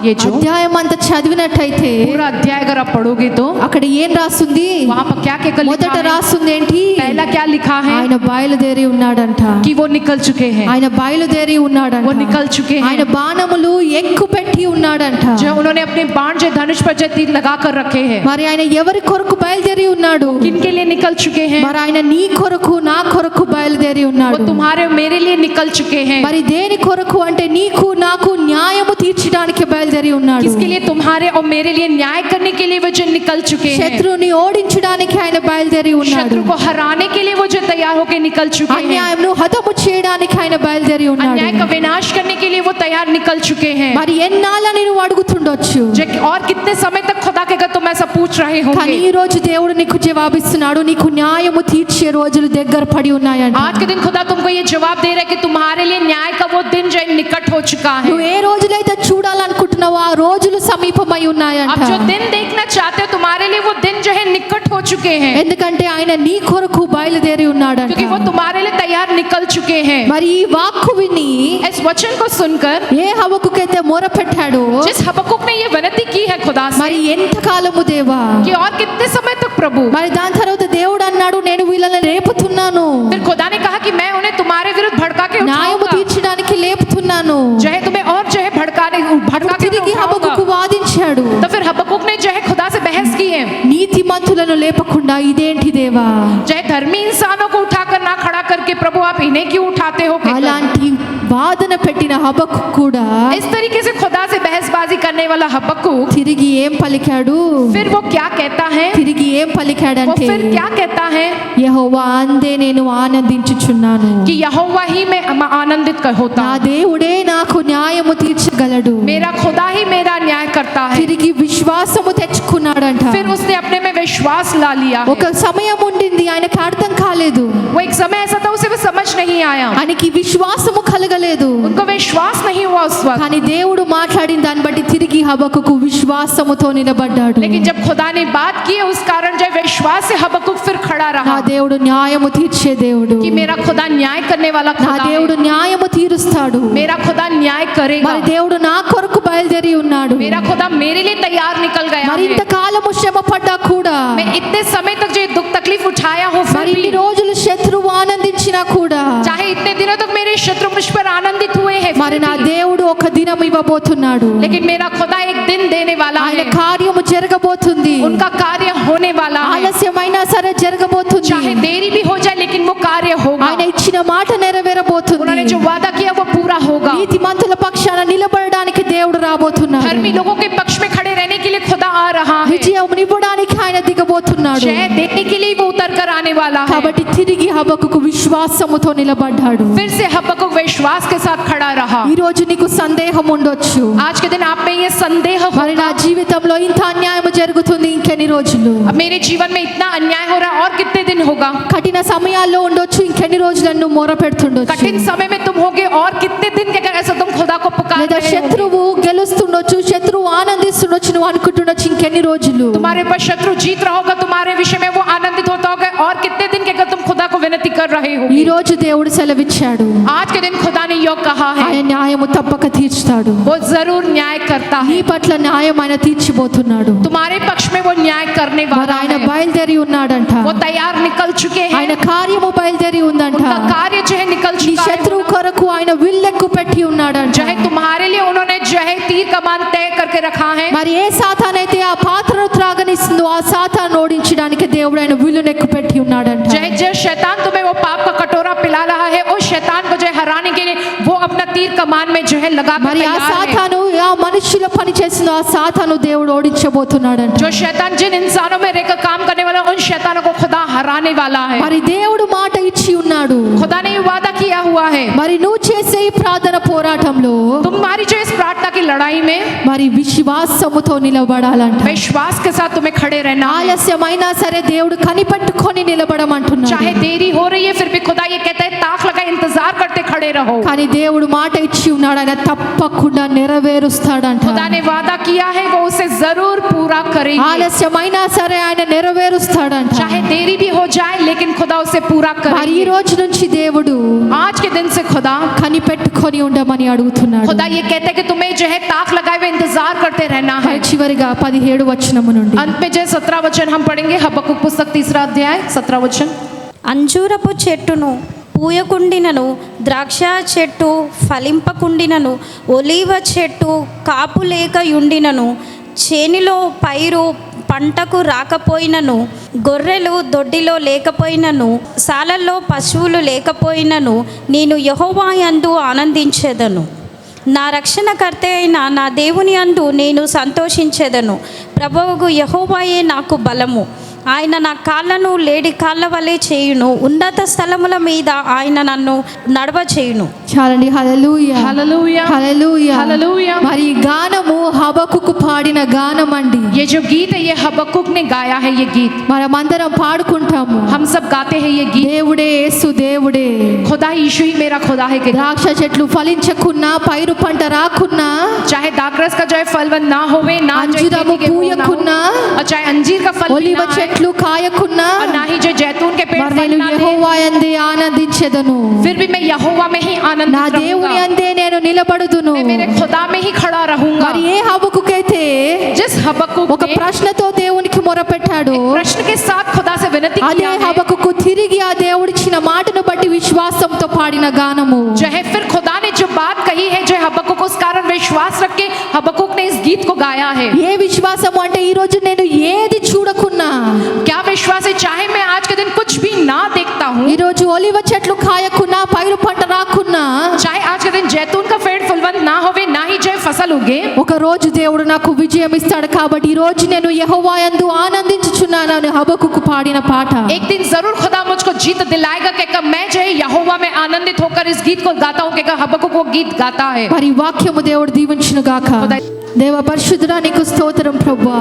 S2: ये जो
S1: అధ్యాయం అంతా చదివినట్టయితే
S2: पूरा अध्याय अगर आप पढ़ोगे तो
S1: అక్కడ ఏం రాస్తుంది?
S2: वहाँ पर क्या क्या लिखा
S1: మొదట
S2: है?
S1: రాస్తుంది ఏంటి?
S2: पहला क्या लिखा है?
S1: ఆయన బయలుదేరి ఉన్నాడంట,
S2: कि वो निकल चुके हैं,
S1: ఆయన బయలుదేరి ఉన్నాడంట,
S2: वो निकल चुके हैं।
S1: ఆయన బాణములు ఎక్కు పెట్టి ఉన్నాడంట.
S2: जो उन्होंने अपने बाण जो धनुष पर जो तीर लगा कर रखे हैं,
S1: మరి ఆయన ఎవరి కొరకు బయలుదేరి ఉన్నాడు?
S2: किनके लिए निकल चुके हैं?
S1: మరి ఆయన నీ కొరకు నా కొరకు బయలుదేరి
S2: वो
S1: ఉన్నాడు.
S2: तुम्हारे और मेरे लिए निकल चुके हैं।
S1: మరి దేని కొరకు అంటే నీకు నాకు న్యాయము తీర్చడానికి బయలుదేరి ఉన్నాడు.
S2: किसके लिए? तुम्हारे और मेरे लिए न्याय करने के लिए वो जो निकल चुके हैं।
S1: శత్రువుని ఓడించడానికి ఆయన బయలుదేరి ఉన్నాడు.
S2: शत्रु को हराने के लिए वो जो तैयार होकर निकल चुके हैं।
S1: అన్యాయంను హతము చేయడానికి ఆయన బయలుదేరి ఉన్నాడు.
S2: अन्याय का विनाश करने के लिए वो तैयार निकल चुके हैं।
S1: మరి ఎన్నాళ్ళని నువ్వు అడుగుతుండొచ్చు,
S2: और कितने समय तक खुदा के घर तुम ऐसा पूछ रहे
S1: కానీ
S2: होंगे।
S1: ఈ రోజు దేవుడు నీకు జవాబిస్తున్నాడు, నీకు న్యాయము తీర్చే రోజులు దగ్గర పడి ఉన్నాయంట.
S2: आज के दिन खुदा तुमको ये जवाब दे रहा है कि तुम्हारे लिए न्याय का वो दिन जो निकट हो चुका है।
S1: నువ్వు ఏ రోజులైతే చూడాలనుకుంటున్నావో ఆ రోజులు సమీపమై ఉన్నాయంట.
S2: अब जो दिन देखना चाहते हो तुम्हारे लिए वो दिन जो है निकट हो चुके हैं,
S1: ఎందుకంటే ఆయన నీ కొరకు బయలుదేరి ఉన్నాడంట.
S2: क्योंकि वो तुम्हारे लिए तैयार निकल चुके हैं।
S1: మరి ఈ వాక్కు విని
S2: इस वचन को सुनकर
S1: ఏ హబక్కుకైతే మొర పెట్టాడో,
S2: जिस हबक्कुक ने ये विनती की है खुदा से
S1: మరి ఎంత కాలము దేవా,
S2: कि और कितने समय तक प्रभु,
S1: మరి దాని తర్వాత దేవుడు అన్నాడు, నేను వీళ్ళని రేపుతున్నాను,
S2: फिर खुदा ने कहा कि मैं उन्हें तुम्हारे विरुद्ध भड़का के
S1: న్యాయము
S2: उठाऊंगा,
S1: తీర్చడానికి లేపుతున్నాను.
S2: जो है तुम्हें और जो है भड़का के
S1: తిరిగి
S2: उठाऊंगा।
S1: హబక్కుకు వాదించాడు,
S2: तो फिर हबक्कुक ने जो है खुदा से बहस की है,
S1: నీతిమంతులను లేపకుండా ఇదేంటి దేవా,
S2: जो है धर्मी इंसानों को उठाकर ना खड़ा करके कि प्रभु आप इन्हें क्यों उठाते हो कहकर।
S1: అలాంటి వాదన పెట్టిన హబక్కు కూడా
S2: इस तरीके से खुदा से बहसबाजी करने वाला हबक्कुक
S1: తిరిగి ఏం పలికాడు?
S2: फिर वो क्या कहता है,
S1: తిరిగి ఏం
S2: वो
S1: పలికాడంటే
S2: फिर क्या कहता है
S1: యెహోవా అందే నేను ఆనందించుచున్నాను,
S2: कि यहोवा ही में आनंदित होता
S1: నా
S2: हूं।
S1: దేవుడే నాకు న్యాయము తీర్చగలడు.
S2: मेरा खुदा ही मेरा न्याय करता है।
S1: తిరిగి విశ్వాసము తెచ్చుకున్నాడంట.
S2: फिर उसने अपने में विश्वास ला लिया है।
S1: ఒక సమయం ఉండింది, ఆయనకు అర్థం కాలేదు,
S2: वो एक समय ऐसा था उसे वो समझ नहीं आया,
S1: ఆయనకి విశ్వాసము కలగలేదు.
S2: उनको विश्वास नहीं हुआ उस वक्त।
S1: కానీ దేవుడు మాట్లాడిన దాన్ని బట్టి తిరిగి హబక్కుకు విశ్వాసముతో నిలబడ్డాడు.
S2: लेकिन जब खुदा ने बात की उस कारण जो विश्वास से हबक्कुक फिर खड़ा
S1: నా
S2: रहा
S1: దేవుడు న్యాయము తీర్చే దేవుడు,
S2: कि मेरा खुदा न्याय करने वाला
S1: నా
S2: खुदा
S1: దేవుడు
S2: है।
S1: న్యాయము తీరుస్తాడు.
S2: मेरा खुदा न्याय करेगा।
S1: మరి దేవుడు నా కొరకు బయలుదేరి ఉన్నాడు.
S2: मेरा खुदा मेरे लिए तैयार निकल गया
S1: మరి
S2: है।
S1: ఇంతకాలము శ్రమ పడ్డా కూడా,
S2: मैं इतने समय तक जो दुख तकलीफ उठाया हूँ फिर
S1: మరి ఇన్ని
S2: भी,
S1: రోజులు శత్రువు ఆనందించినా కూడా,
S2: चाहे इतने दिनों तक मेरे शत्रु मुझ पर आनंदित हुए हैं
S1: మరి
S2: फिर
S1: నా
S2: भी,
S1: దేవుడు ఒక దినం ఇవ్వబోతున్నాడు.
S2: लेकिन मेरा खुदा एक दिन देने वाला
S1: ఆయన
S2: है।
S1: కార్యము జరగబోతుంది.
S2: उनका कार्य होने वाला है।
S1: ఆలస్యమైనా సరే జరగబోతుంది.
S2: चाहे देरी भी हो जाए लेकिन वो कार्य होगा।
S1: ఆయన ఇచ్చిన మాట నెరవేరబోతుంది.
S2: उन्होंने जो वादा किया वो पूरा होगा।
S1: నీతిమంతుల పక్షాన నిలబడడానికి దేవుడు రాబోతున్నాడు.
S2: धर्मी लोगों के पक्ष में खड़े रहने के लिए खुदा आ रहा है।
S1: విజయం ఇవ్వడానికి ఆయన దిగబోతున్నాడు.
S2: जय देने के लिए वो उतर कर आने वाला है।
S1: కాబట్టి తిరిగి హబక్కుకు విశ్వాసముతో నిలబడ్డాడు.
S2: फिर से हबक्कुक विश्वास के साथ खड़ा रहा।
S1: ఈ రోజు నీకు సందేహం ఉండొచ్చు,
S2: आज के दिन आप में ये संदेह
S1: మరి నా
S2: होगा,
S1: జీవితంలో ఇంత అన్యాయం జరుగుతుంది, ఇంకెన్ని రోజులు?
S2: अब मेरे जीवन में इतना अन्याय हो रहा है और कितने दिन होगा।
S1: కఠిన సమయాల్లో ఉండొచ్చు, ఇంకెన్ని రోజులు నన్ను మొర పెడుతుండొచ్చు.
S2: कठिन समय में तुम होगे और कितने दिन के ऐसा तुम खुदा को पुकार
S1: లేదా
S2: रहे होगे।
S1: శత్రువు గెలుస్తుండొచ్చు, శత్రువు ఆనందిస్తుండొచ్చు, నువ్వు అనుకుంటుండొచ్చు ఇంకెన్ని రోజులు?
S2: तुम्हारे ऊपर शत्रु जीत रहा होगा, तुम्हारे विषय में वो आनंदित होता होगा और कितने दिन के तुम खुदा को विनती कर रहे हो।
S1: ఈ రోజు దేవుడు సెలవిచ్చాడు,
S2: आज के दिन खुदा ने योग कहा है,
S1: ఆయన న్యాయము తప్పక తీర్చుతాడు.
S2: वो जरूर न्याय करता
S1: నీ
S2: है।
S1: పట్ల న్యాయం ఆయన తీర్చిపోతున్నాడు.
S2: तुम्हारे पक्ष में वो न्याय करने
S1: మరి
S2: वाला
S1: ఆయన
S2: है।
S1: బయలుదేరి ఉన్నాడంట.
S2: वो तैयार निकल चुके
S1: ఆయన
S2: हैं।
S1: కార్యము బయలుదేరి ఉందంట.
S2: उनका कार्य जो है निकल
S1: నీ
S2: चुका है।
S1: శత్రువు కొరకు ఆయన విల్లెక్కు పెట్టి ఉన్నాడంట.
S2: जो है तुम्हारे लिए उन्होंने जो है तीर कमान तय करके रखा है।
S1: మరి ఏ సాతానైతే ఆ పాత్రను త్రాగనిస్తుందో ఆ సాతాను ఓడించడానికి దేవుడు ఆయన విల్లునెక్కు పెట్టి ఉన్నాడంట.
S2: जो है जो शैतान तुम्हें वो पाप का कटोरा पिला रहा है, उस शैतान को जो है हराने के लिए वो अपना तीर कमान में जो है लगा कर
S1: మరి ఆ
S2: तैयार है।
S1: సాతాను ఆ మనుషుల పని చేస్తుందో ఆ సాతాను దేవుడు ఓడించబోతున్నాడంట.
S2: जो शैतान जिन इंसानों में रहकर काम करने वाला उन शैतानों को खुदा हराने वाला है।
S1: మరి దేవుడు మాట ఇచ్చి ఉన్నాడు.
S2: खुदा ने ये वादा किया हुआ है।
S1: మరి నువ్వు చేసే ఈ ప్రార్థన పోరాటంలో
S2: तुम्हारी जो इस प्रार्थना की लड़ाई में
S1: మరి విశ్వాసముతో నిలబడాలంట.
S2: विश्वास के साथ तुम्हें खड़े रहना है।
S1: ఆలస్యమైనా సరే దేవుడు కనిపెట్టుకొని నిలబడమంటున్నాడు.
S2: चाहे देरी हो रही है फिर भी खुदा ये कहता है ताक लगा इंतजार करते खड़े रहो।
S1: కానీ దేవుడు మాట ఇచ్చి ఉన్నాడు, ఆయన తప్పకుండా నెరవేరుస్తాడంట.
S2: खुदा ने वादा किया है वो उसे जरूर पूरा करेगा।
S1: ఆలస్యమైనా సరే ఆయన నెరవేరుస్తాడంట.
S2: चाहे देरी भी हो जाए लेकिन खुदा उसे पूरा
S1: మరి ఈ
S2: करेगा।
S1: రోజు నుంచి దేవుడు
S2: आज के दिन से खुदा
S1: కనిపెట్టుకొని ఉండమని అడుగుతున్నాడు.
S2: खुदा ये कहते हैं कि तुम्हें जो है ताक लगाए हुए इंतजार करते रहना है।
S1: మరి చివరిగా 17 వచనము నుండి
S2: अंत में जो 17 वचन हम पढ़ेंगे, हबक्कुक पुस्तक 3 अध्याय 17 वचन।
S4: అంజూరపు చెట్టును పూయకుండినను, ద్రాక్ష చెట్టు ఫలింపకుండినను, ఒలీవ చెట్టు కాపు లేకయుండినను, చేనిలో పైరు పంటకు రాకపోయినను, గొర్రెలు దొడ్డిలో లేకపోయినను, సాలల్లో పశువులు లేకపోయినను, నేను యెహోవా యందు ఆనందించెదను. నా రక్షణకర్త అయిన నా దేవుని యందు నేను సంతోషించెదను. ప్రభువుకు యెహోవాయే నాకు బలము. ఆయన నా కాళ్ళను లేడి కాళ్ళ వలె చేయును. ఉన్నత స్థలముల మీద ఆయన నన్ను నడవ చేయును.
S1: చాలండి. హల్లెలూయా,
S2: हालेलुया,
S1: హల్లెలూయా,
S2: हालेलुया।
S1: మరి ఈ గానము హబక్కుకు పాడిన గానం అండి.
S2: ये जो गीत है ये हबक्कुक ने गाया है। ये गीत
S1: మనమందరం పాడుకుంటాము.
S2: हम सब गाते हैं। ये गीत
S1: దేవుడే యేసు దేవుడే.
S2: खुदा यीशु ही मेरा खुदा है कि
S1: ద్రాక్ష చెట్లు ఫలించకున్నా, పైరు పంట రాకున్నా,
S2: चाहे दाखरस का जो है फल ना होवे, ना जो है
S1: अंजीरము
S2: खेती के फूल ना हो,
S1: पूयकुన్నా,
S2: और चाहे अंजीर का फल भी
S1: ఒలివ
S2: ना आए,
S1: చెట్లు కాయకున్నా,
S2: और ना ही जो जैतून के पेड़
S1: మరి
S2: फल
S1: నేను
S2: ना दे,
S1: యెహోవా యందే ఆనందించెదను.
S2: फिर भी मैं यहोवा में ही
S1: నా
S2: आनंदित
S1: దేవుని
S2: रहूंगा।
S1: అందే నేను నిలబడుదును.
S2: मैं मेरे खुदा में ही खड़ा रहूंगा।
S1: మరి ఏ హబక్కుకైతే
S2: जिस हबक्कुक
S1: ఒక
S2: ने
S1: ప్రశ్నతో దేవునికి మొరపెట్టాడు,
S2: एक प्रश्न के साथ खुदा से विनती
S1: అదే
S2: किया है,
S1: హబక్కుకు తిరిగి ఆ దేవుడిచ్చిన మాటను బట్టి విశ్వాసంతో పాడిన గానము.
S2: जो है फिर खुदा ने जो बात कही है, जो हबक्कुक उस कारण विश्वास रख के हबक्कुक ने इस गीत को गाया है।
S1: ఏ విశ్వాసము అంటే ఈ రోజు నేను ఏది చూడకున్నా,
S2: क्या विश्वास है? चाहे मैं आज के दिन कुछ भी ना देखता हूँ,
S1: ఈ రోజు ఒలివ చెట్లు కాయకున్నా పైరు పంట రాకున్నా
S2: चाहे आज के दिन जैतून का पेड़ फलवंत ना होवे, ना ही जो फसल उगे,
S1: ఒక రోజు దేవుడు నాకు విజయం ఇస్తాడు కాబట్టి ఈ రోజు నేను యెహోవా యందు ఆనందించుచున్నాను అని హబక్కుకు పాడిన పాట.
S2: एक दिन जरूर खुदा मुझको जीत दिलाएगा कि मैं जो है यहोवा में आनंदित होकर इस गीत को गाता हूँ, कि हबक्कुक वो गीत गाता है.
S1: మరి ఈ వాక్యము దేవుడు దీవించును గాక. దేవ పరిశుద్ధుడా నీకు స్తోత్రం ప్రభువా.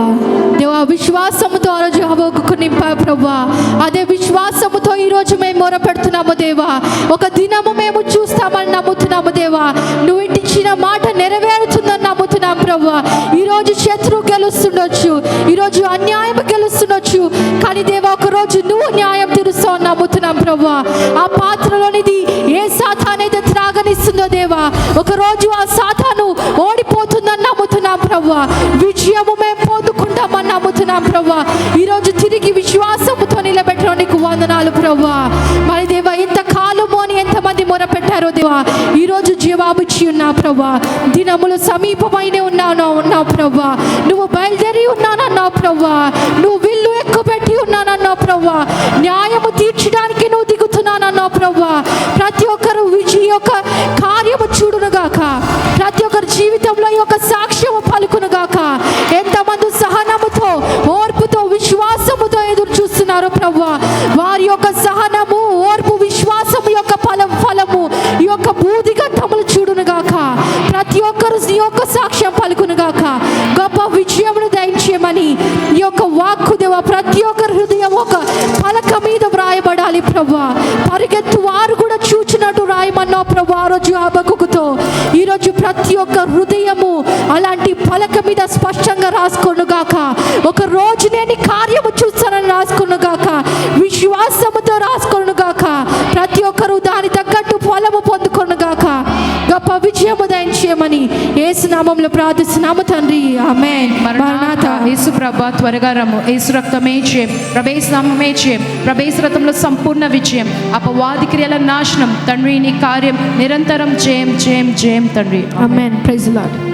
S1: దేవా విశ్వాసముతో ఆ రోజు హబక్కుకు నింపా ప్రభువా. అదే విశ్వాసముతో ఈ రోజు మేము మొరపెడుతున్నాము దేవా. ఒక దినము మేము చూస్తామని నమ్ముతున్నాము దేవా. నువ్వు ఇచ్చిన మాట నెరవేరుతుందని నమ్ముతున్నాం ప్రభువా. ఈ రోజు శత్రువు గెలుస్తుండొచ్చు, ఈ రోజు అన్యాయం గెలుస్తుండొచ్చు, కానీ దేవా ఒక రోజు నువ్వు న్యాయం తీరుస్తావు నమ్ముతున్నాం ప్రభువా. ఆ పాత్రలోనిది ఏ సాతానైతే త్రాగనిస్తుందో దేవా, ఒక రోజు ఆ సాతాను ఓడిపోతుందని నమ్ముతున్నాం ప్రభువా. విజయము మేము పొందుకుంటామని నమ్ముతున్నాం ప్రభువా. ఈ రోజు తిరిగి విశ్వాసముతో నిలబెట్టడం నీకు వందనాలు ప్రభువా. మరి దేవా ఎంత కాలము అని ఎంతమంది మొరపెట్టారో దేవా, ఈ రోజు జవాబు ఇచ్చి ఉన్నా ప్రభువా. దినములు సమీపమైన ఉన్నావు ప్రభువా. నువ్వు బయలుదేరి ఉన్నానన్నావు ప్రభువా. నువ్వు విల్లు ఎక్కుపెట్టి ఉన్నానన్నావు ప్రభువా. న్యాయము తీర్చడానికి నువ్వు దిగుతున్నానన్నావు ప్రభువా. ప్రతి ఒక్కరు ఈ యొక్క కార్యము చూడునుగాక, ప్రతి ఒక్కరి జీవితంలో ఈ యొక్క సాక్ష్యము పలుకునుగాక. ఎంతమంది సహనముతో ఓర్పుతో విశ్వాసముతో ఎదురు చూస్తున్నారు ప్రభువా, వారి యొక్క సహనము ఓర్పు విశ్వాసము యొక్క ఫలము ఈ యొక్క బూదిగంధములు చూడునుగాక. ప్రతి ఒక్కరు ఈ యొక్క సాక్ష్యం పలుకునుగాక. గొప్ప విజయమును దయచేయమని ఈ యొక్క వాక్కు దేవా ప్రతి ఒక్కరి హృదయం ఒక పలక మీద వ్రాయబడాలి ప్రభువా. పరిగెత్తు వారు కూడా చూచినట్టు రాయమన్నావు ప్రభు ఆ రోజు హబక్కుకుతో. ఈరోజు ప్రతి ఒక్క హృదయము అలాంటి పలక మీద స్పష్టంగా రాసుకొనుగాక. ఒక రోజు నేను కార్యము చూస్తానని రాసుకొనుగాక, విశ్వాసముతో రాసుకొనుగాక. ప్రతి ఒక్కరు దాని తగ్గట్టు ఫలము పొందుకొనుగాక. గొప్ప విజయము దయచేయమని యేసు నామములో ప్రార్థిస్తున్నాము తండ్రి, ఆమేన్.
S2: మరణాతా. యేసు ప్రభా త్వరగా రమ్ము. యేసు రక్తమే జయం, ప్రభు నామమే జయం, ప్రభు రక్తంలో సంపూర్ణ విజయం, అపవాది క్రియల నాశనం తండ్రి. నీ కార్యం నిరంతరం జయం జయం జయం తండ్రి.
S1: ఆమేన్. Praise the lord.